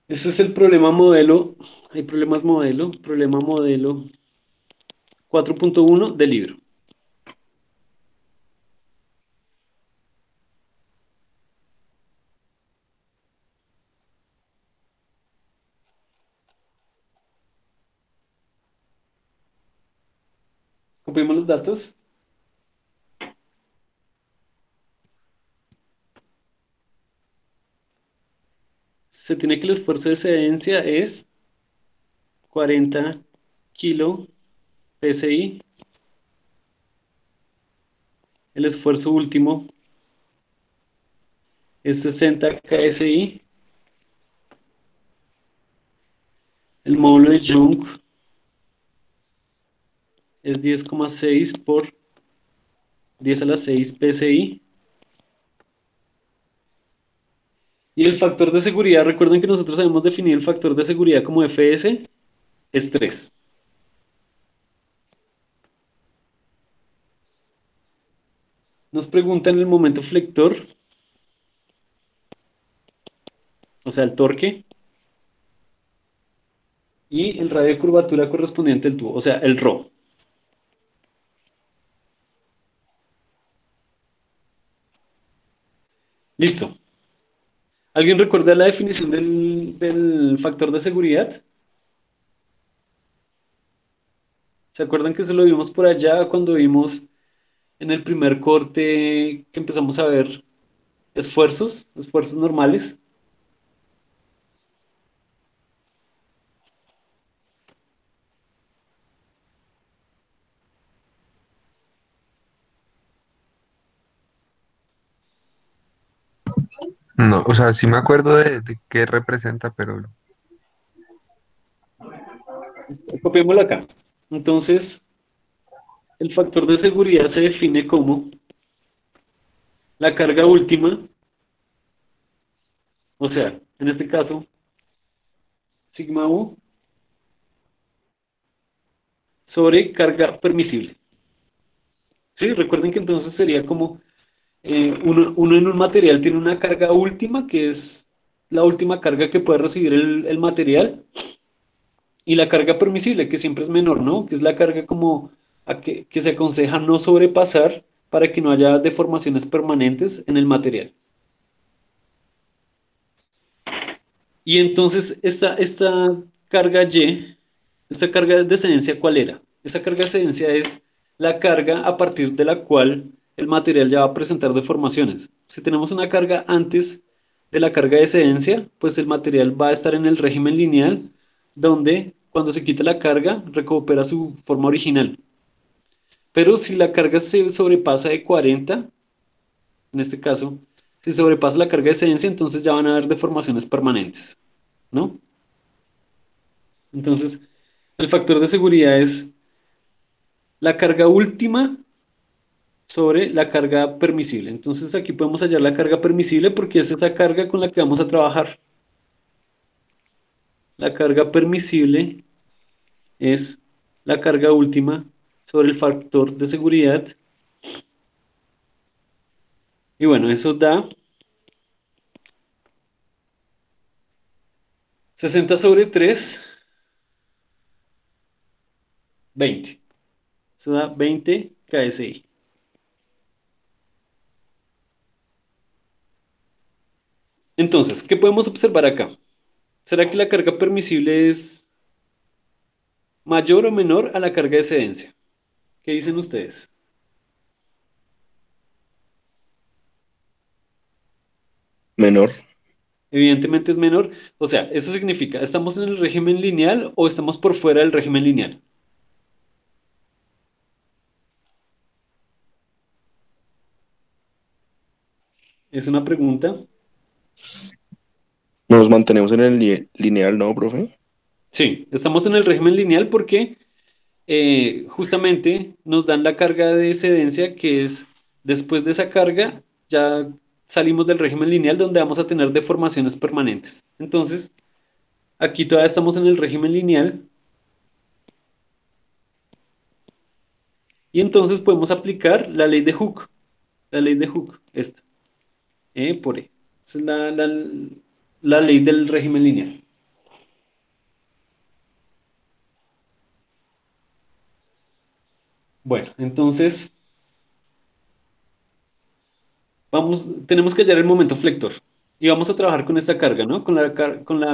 Ese es el problema modelo, hay problemas modelo, problema modelo 4.1 del libro. Copiemos los datos. Se tiene que el esfuerzo de excedencia es 40 kilo PSI. El esfuerzo último es 60 KSI. El módulo de Young es 10,6 por 10 a la 6 PSI. Y el factor de seguridad, recuerden que nosotros habíamos definido el factor de seguridad como FS, es 3. Nos preguntan el momento flector, o sea, el torque, y el radio de curvatura correspondiente al tubo, o sea, el ρ. Listo. ¿Alguien recuerda la definición del factor de seguridad? ¿Se acuerdan que se lo vimos por allá cuando vimos en el primer corte que empezamos a ver esfuerzos normales? No, o sea, sí me acuerdo de qué representa, pero Copiémoslo acá. Entonces, el factor de seguridad se define como la carga última, o sea, en este caso, sigma U sobre carga permisible. ¿Sí? Recuerden que entonces sería como uno en un material tiene una carga última, que es la última carga que puede recibir el material, y la carga permisible, que siempre es menor, ¿no? Que es la carga como que se aconseja no sobrepasar para que no haya deformaciones permanentes en el material. Y entonces esta carga Y, esta carga de excedencia, ¿cuál era? Esa carga de excedencia es la carga a partir de la cual el material ya va a presentar deformaciones. Si tenemos una carga antes de la carga de excedencia, pues el material va a estar en el régimen lineal, donde cuando se quita la carga recupera su forma original. Pero si la carga se sobrepasa de 40, en este caso, si sobrepasa la carga de excedencia, entonces ya van a haber deformaciones permanentes, ¿no? Entonces, el factor de seguridad es la carga última sobre la carga permisible. Entonces, aquí podemos hallar la carga permisible porque es esa carga con la que vamos a trabajar. La carga permisible es la carga última sobre el factor de seguridad. Y bueno, eso da 60 sobre 3, 20. Eso da 20 KSI. Entonces, ¿qué podemos observar acá? ¿Será que la carga permisible es mayor o menor a la carga de excedencia? ¿Qué dicen ustedes? Menor. Evidentemente es menor. O sea, eso significa, ¿estamos en el régimen lineal o estamos por fuera del régimen lineal? Es una pregunta. Nos mantenemos en el lineal, ¿no, profe? Sí, estamos en el régimen lineal porque justamente nos dan la carga de excedencia, que es después de esa carga, ya salimos del régimen lineal donde vamos a tener deformaciones permanentes. Entonces, aquí todavía estamos en el régimen lineal. Y entonces podemos aplicar la ley de Hooke. La ley de Hooke, esta. Por E. Esa es la ley del régimen lineal. Bueno, entonces tenemos que hallar el momento flector. Y vamos a trabajar con esta carga, ¿no? Con la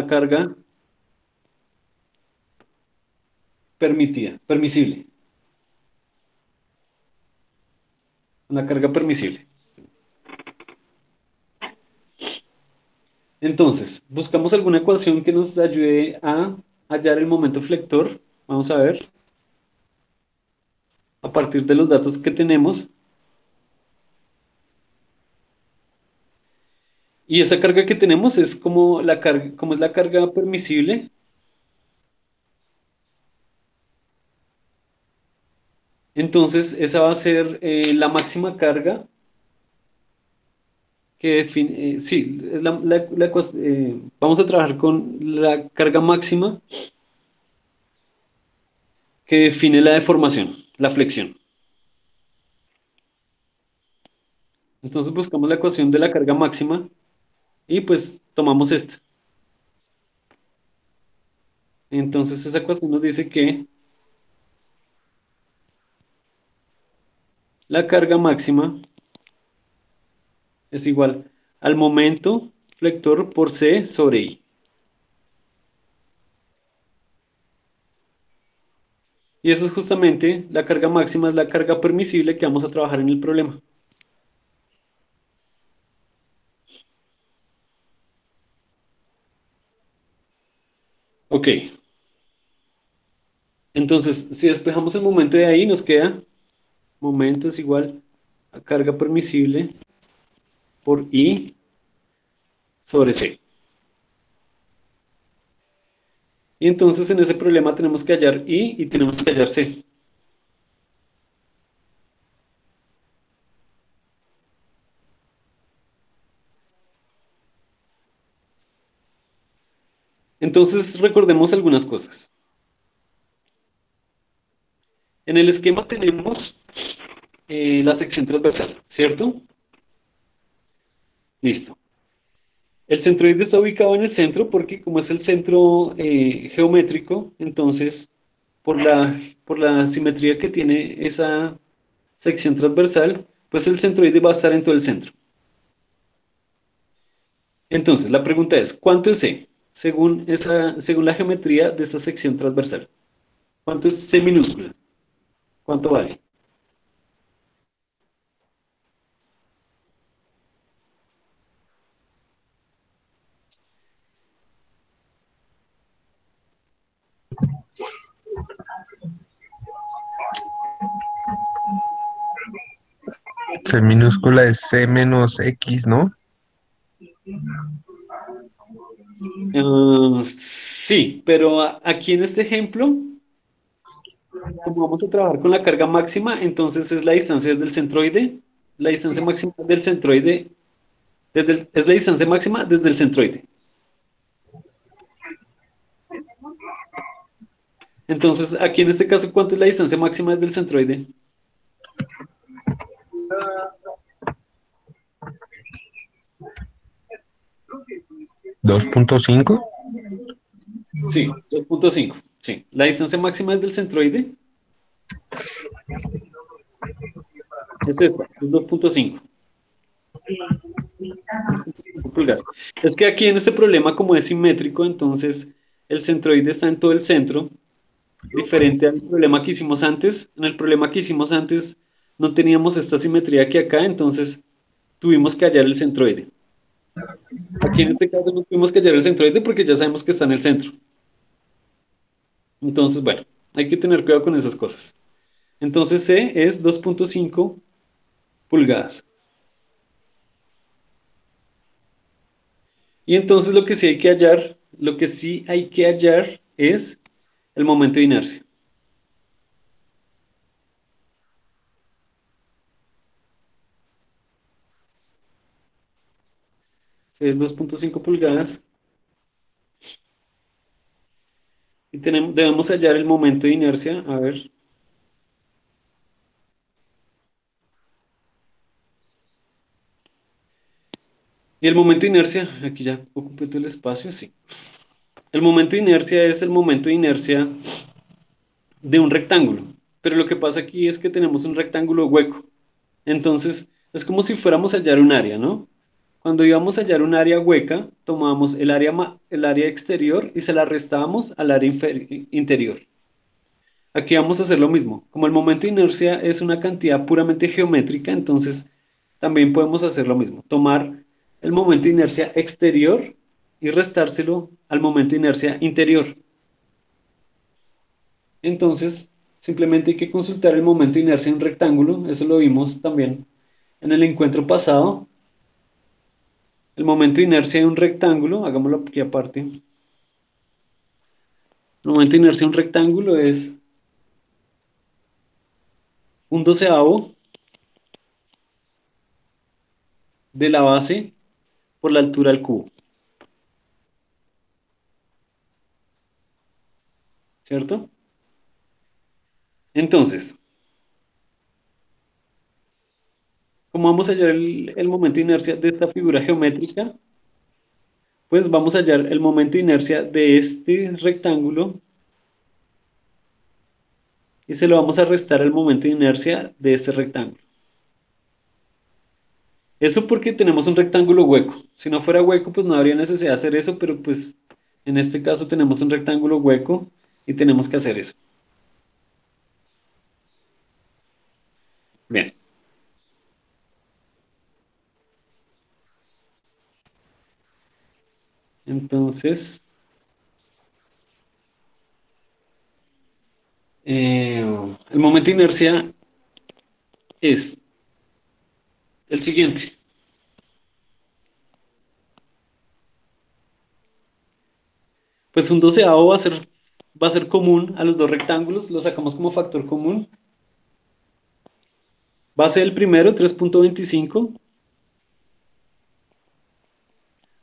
carga permisible. Con la carga permisible. Entonces, buscamos alguna ecuación que nos ayude a hallar el momento flector. Vamos a ver. A partir de los datos que tenemos. Y esa carga que tenemos es como la carga, como es la carga permisible. Entonces, esa va a ser la máxima carga que define, sí, es vamos a trabajar con la carga máxima que define la deformación, la flexión. Entonces buscamos la ecuación de la carga máxima y pues tomamos esta. Entonces esa ecuación nos dice que la carga máxima es igual al momento flector por C sobre I. Y eso es justamente, la carga máxima es la carga permisible que vamos a trabajar en el problema. Ok. Entonces, si despejamos el momento de ahí, nos queda momento es igual a carga permisible por I sobre C. Y entonces en ese problema tenemos que hallar I y tenemos que hallar C. Entonces recordemos algunas cosas. En el esquema tenemos la sección transversal, ¿cierto? Listo. El centroide está ubicado en el centro porque como es el centro geométrico, entonces por la simetría que tiene esa sección transversal, pues el centroide va a estar en todo el centro. Entonces, la pregunta es, ¿cuánto es C? Según la geometría de esta sección transversal. ¿Cuánto es C minúscula? ¿Cuánto vale? C minúscula es C menos X, ¿no? Sí, pero aquí en este ejemplo, como vamos a trabajar con la carga máxima, entonces es la distancia desde el centroide. La distancia máxima del centroide es la distancia máxima desde el centroide. Entonces, aquí en este caso, ¿cuánto es la distancia máxima desde el centroide? ¿2.5? Sí, 2.5. Sí, la distancia máxima desde el centroide es esta, es 2.5 pulgadas. Es que aquí en este problema, como es simétrico, entonces el centroide está en todo el centro, diferente al problema que hicimos antes. En el problema que hicimos antes no teníamos esta simetría que acá, entonces tuvimos que hallar el centroide. Aquí en este caso no tuvimos que hallar el centroide porque ya sabemos que está en el centro. Entonces, bueno, hay que tener cuidado con esas cosas. Entonces C es 2.5 pulgadas. Y entonces lo que sí hay que hallar es el momento de inercia. C es 2.5 pulgadas. Y debemos hallar el momento de inercia. A ver. Y el momento de inercia, aquí ya ocupé todo el espacio, sí. El momento de inercia es el momento de inercia de un rectángulo. Pero lo que pasa aquí es que tenemos un rectángulo hueco. Entonces, es como si fuéramos a hallar un área, ¿no? Cuando íbamos a hallar un área hueca, tomábamos el área exterior y se la restábamos al área interior. Aquí vamos a hacer lo mismo. Como el momento de inercia es una cantidad puramente geométrica, entonces también podemos hacer lo mismo. Tomar el momento de inercia exterior y restárselo al momento de inercia interior. Entonces, simplemente hay que consultar el momento de inercia en un rectángulo. Eso lo vimos también en el encuentro pasado. El momento de inercia de un rectángulo, hagámoslo aquí aparte. El momento de inercia de un rectángulo es un doceavo de la base por la altura al cubo, ¿cierto? Entonces, ¿cómo vamos a hallar el momento de inercia de esta figura geométrica? Pues vamos a hallar el momento de inercia de este rectángulo y se lo vamos a restar al momento de inercia de este rectángulo. Eso porque tenemos un rectángulo hueco. Si no fuera hueco, pues no habría necesidad de hacer eso, pero pues en este caso tenemos un rectángulo hueco y tenemos que hacer eso. Bien. Entonces, el momento de inercia es el siguiente. Pues un doceavo va a ser común a los dos rectángulos, lo sacamos como factor común. Va a ser el primero, 3.25.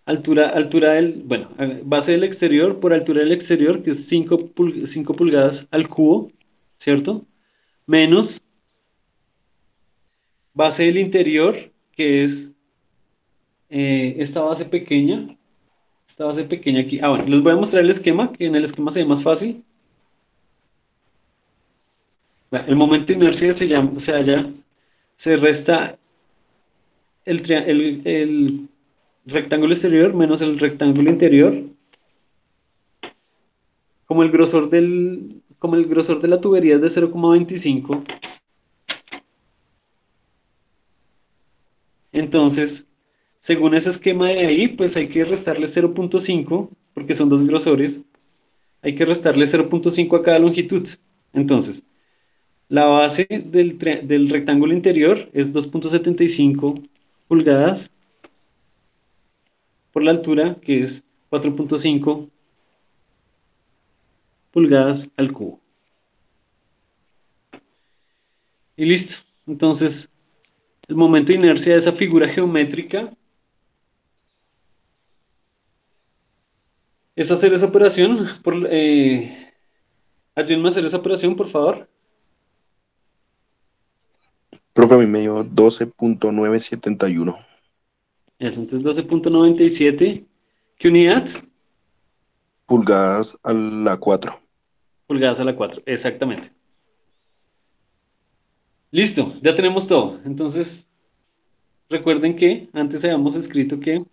Altura del, bueno, base del exterior por altura del exterior, que es 5 pulgadas al cubo, ¿cierto? Menos base del interior, que es esta base pequeña aquí. Ah, bueno, les voy a mostrar el esquema, que en el esquema se ve más fácil. El momento de inercia se resta el rectángulo exterior menos el rectángulo interior, como el grosor de la tubería es de 0,25. Entonces, según ese esquema de ahí, pues hay que restarle 0,5, porque son dos grosores. Hay que restarle 0,5 a cada longitud. Entonces, la base del rectángulo interior es 2.75 pulgadas por la altura, que es 4.5 pulgadas al cubo. Y listo. Entonces, el momento de inercia de esa figura geométrica es hacer esa operación. Ayúdenme a hacer esa operación, por favor. Profe, a mí me dio 12.971 Eso, entonces 12.97. ¿Qué unidad? pulgadas a la 4. Pulgadas a la 4. Exactamente. Listo, ya tenemos todo. Entonces, recuerden que antes habíamos escrito que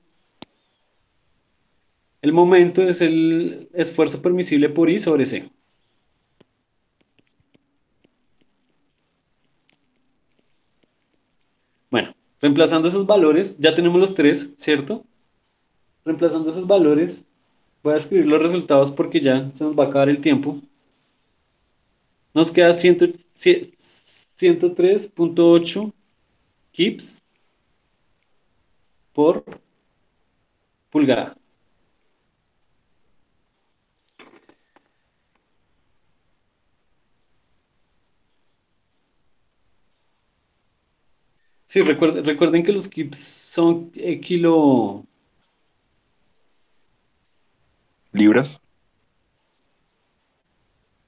el momento es el esfuerzo permisible por I sobre C. Bueno, reemplazando esos valores, ya tenemos los tres, ¿cierto? Reemplazando esos valores, voy a escribir los resultados porque ya se nos va a acabar el tiempo. Nos queda 103.8 kips por pulgada. Sí, recuerden que los kips son ¿Libras?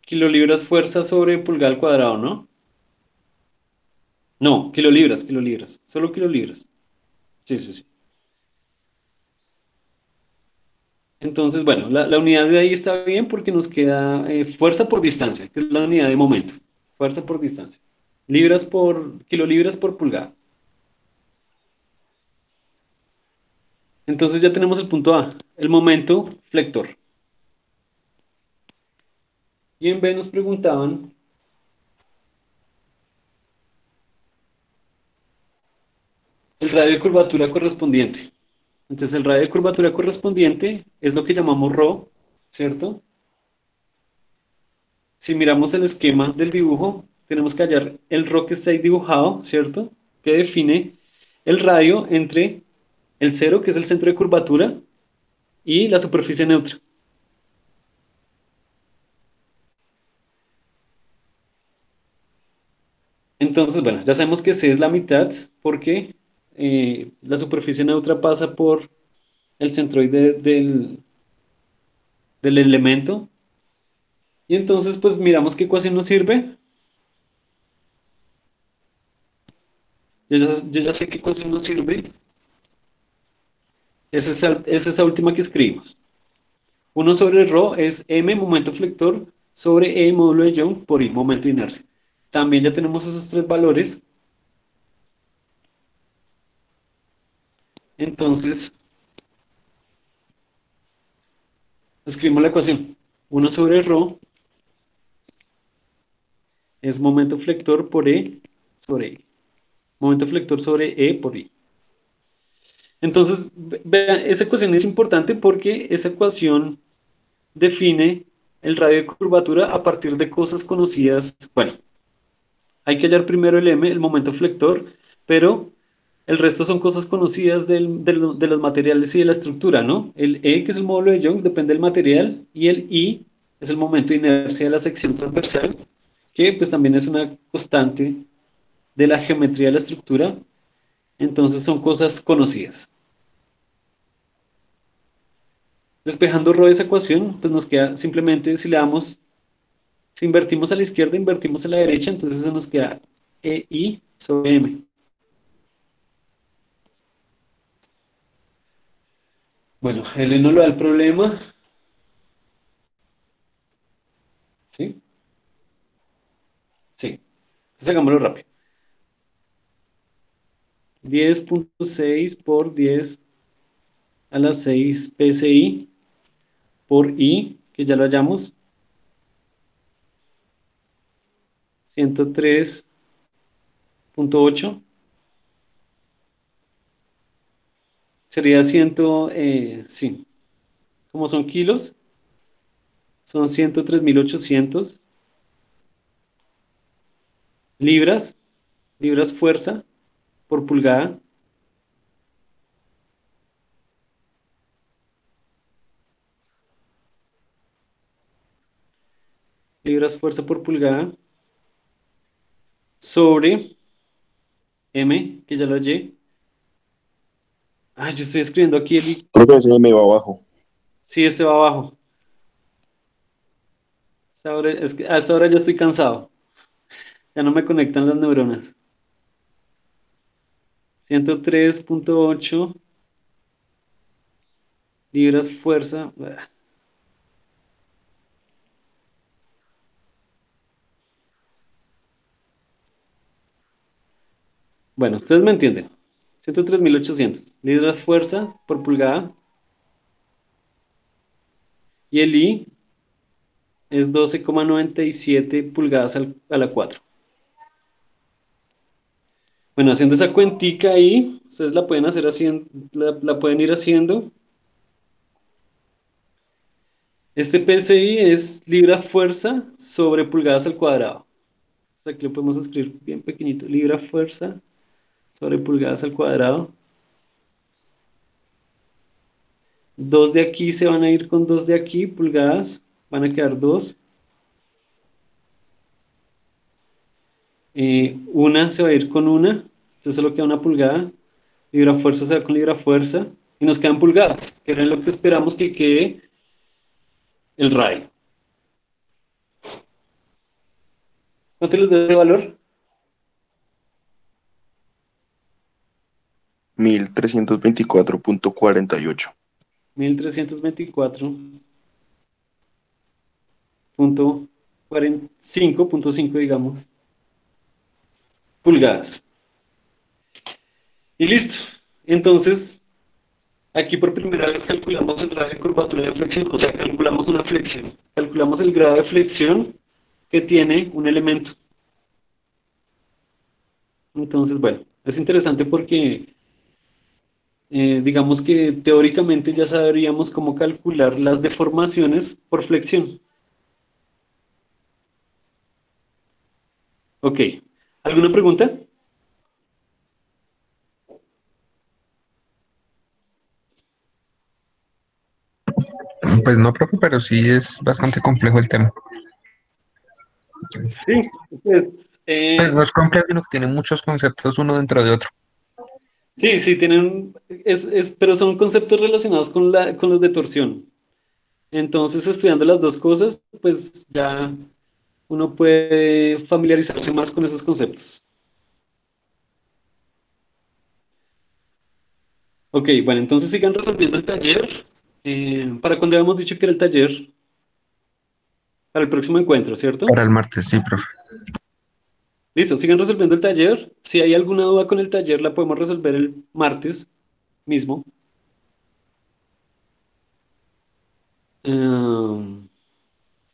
kilolibras fuerza sobre pulgada al cuadrado, ¿no? No, kilolibras, solo kilolibras. Sí, sí, sí. Entonces, bueno, la unidad de ahí está bien porque nos queda fuerza por distancia, que es la unidad de momento. Fuerza por distancia. Kilolibras por pulgada. Entonces ya tenemos el punto A, el momento flector. Y en B nos preguntaban el radio de curvatura correspondiente. Entonces el radio de curvatura correspondiente es lo que llamamos ρ, ¿cierto? si miramos el esquema del dibujo, tenemos que hallar el rho que está ahí dibujado, ¿cierto? Que define el radio entre el cero, que es el centro de curvatura, y la superficie neutra. Entonces, bueno, ya sabemos que C es la mitad porque la superficie neutra pasa por el centroide del elemento. Y entonces, pues miramos qué ecuación nos sirve. Yo ya sé qué ecuación nos sirve. Es esa última que escribimos. 1 sobre ρ es m momento flector sobre e módulo de Young por i momento de inercia. También ya tenemos esos tres valores. Entonces, escribimos la ecuación. 1 sobre ρ es momento flector por e sobre i. Momento flector sobre e por i. Entonces, vean, esa ecuación es importante porque esa ecuación define el radio de curvatura a partir de cosas conocidas. Bueno, hay que hallar primero el m, el momento flector, pero el resto son cosas conocidas de los materiales y de la estructura, ¿no? El E, que es el módulo de Young, depende del material, y el I es el momento de inercia de la sección transversal, que pues también es una constante de la geometría de la estructura. Entonces son cosas conocidas. Despejando ρ de esa ecuación, pues nos queda simplemente, si invertimos a la izquierda, invertimos a la derecha, entonces se nos queda EI sobre M. Bueno, L no lo da el problema. ¿Sí? Sí. Entonces hagámoslo rápido. 10.6 por 10 a la 6 PSI por I, que ya lo hallamos. 103.8. Sería sí, como son kilos, son 103.800 libras fuerza por pulgada. Libras fuerza por pulgada sobre M, que ya lo hallé. Ah, yo estoy escribiendo aquí el... Profe, ese M va abajo. Sí, este va abajo. Es que hasta ahora ya estoy cansado. Ya no me conectan las neuronas. 103.8 libras fuerza. Bueno, ustedes me entienden. 103.800 libras fuerza por pulgada. Y el I es 12,97 pulgadas a la 4. Bueno, haciendo esa cuentica ahí, ustedes la pueden hacer haciendo, la pueden ir haciendo. Este PSI es libra fuerza sobre pulgadas al cuadrado. Aquí lo podemos escribir bien pequeñito. Libra fuerza sobre pulgadas al cuadrado. 2 de aquí se van a ir con 2 de aquí, pulgadas. Van a quedar 2. Una se va a ir con una. Entonces solo queda una pulgada. Libra fuerza se va con libra fuerza. Y nos quedan pulgadas, que era lo que esperamos que quede el radio. ¿Cuánto les da ese valor? 1324.48. 1324.5.5, digamos, pulgadas. Y listo. Entonces, aquí por primera vez calculamos el radio de curvatura de flexión, o sea, calculamos una flexión. Calculamos el grado de flexión que tiene un elemento. Entonces, bueno, es interesante porque digamos que teóricamente ya sabríamos cómo calcular las deformaciones por flexión. Ok. ¿Alguna pregunta? Pues no, profe, pero sí es bastante complejo el tema. Sí. Pues, Pues no es complejo, sino que tiene muchos conceptos uno dentro de otro. sí, sí, tienen, pero son conceptos relacionados con los de torsión. Entonces, estudiando las dos cosas, pues ya uno puede familiarizarse más con esos conceptos. Ok, bueno, entonces sigan resolviendo el taller. ¿Para cuándo habíamos dicho que era el taller? Para el próximo encuentro, ¿cierto? Para el martes, sí, profe. Listo, sigan resolviendo el taller. Si hay alguna duda con el taller, la podemos resolver el martes mismo. Em,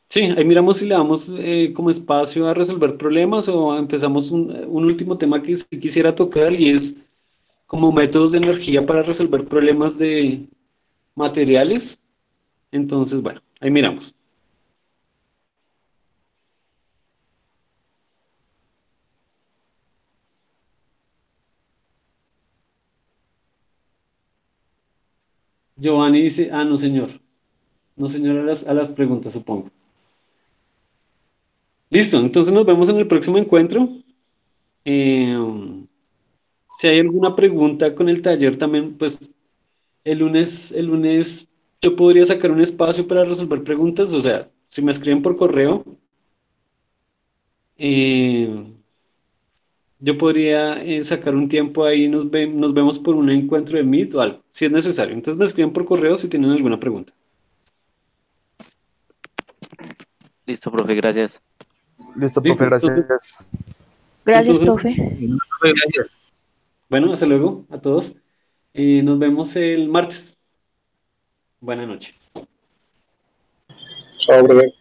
sí, ahí miramos si le damos como espacio a resolver problemas o empezamos un último tema que sí quisiera tocar y es como métodos de energía para resolver problemas de materiales. Entonces, bueno, ahí miramos. Giovanni dice, no señor. No señor a las preguntas, supongo. Listo, entonces nos vemos en el próximo encuentro. Eh, si hay alguna pregunta con el taller también, pues el lunes yo podría sacar un espacio para resolver preguntas, o sea, si me escriben por correo, eh, yo podría sacar un tiempo ahí, nos vemos por un encuentro de Meet o algo, si es necesario. Entonces me escriben por correo si tienen alguna pregunta. Listo, profe, gracias. Listo, Listo, profe, entonces, gracias. Gracias, entonces, profe. Gracias. bueno, hasta luego a todos. Nos vemos el martes. Buenas noches. Chao, profe.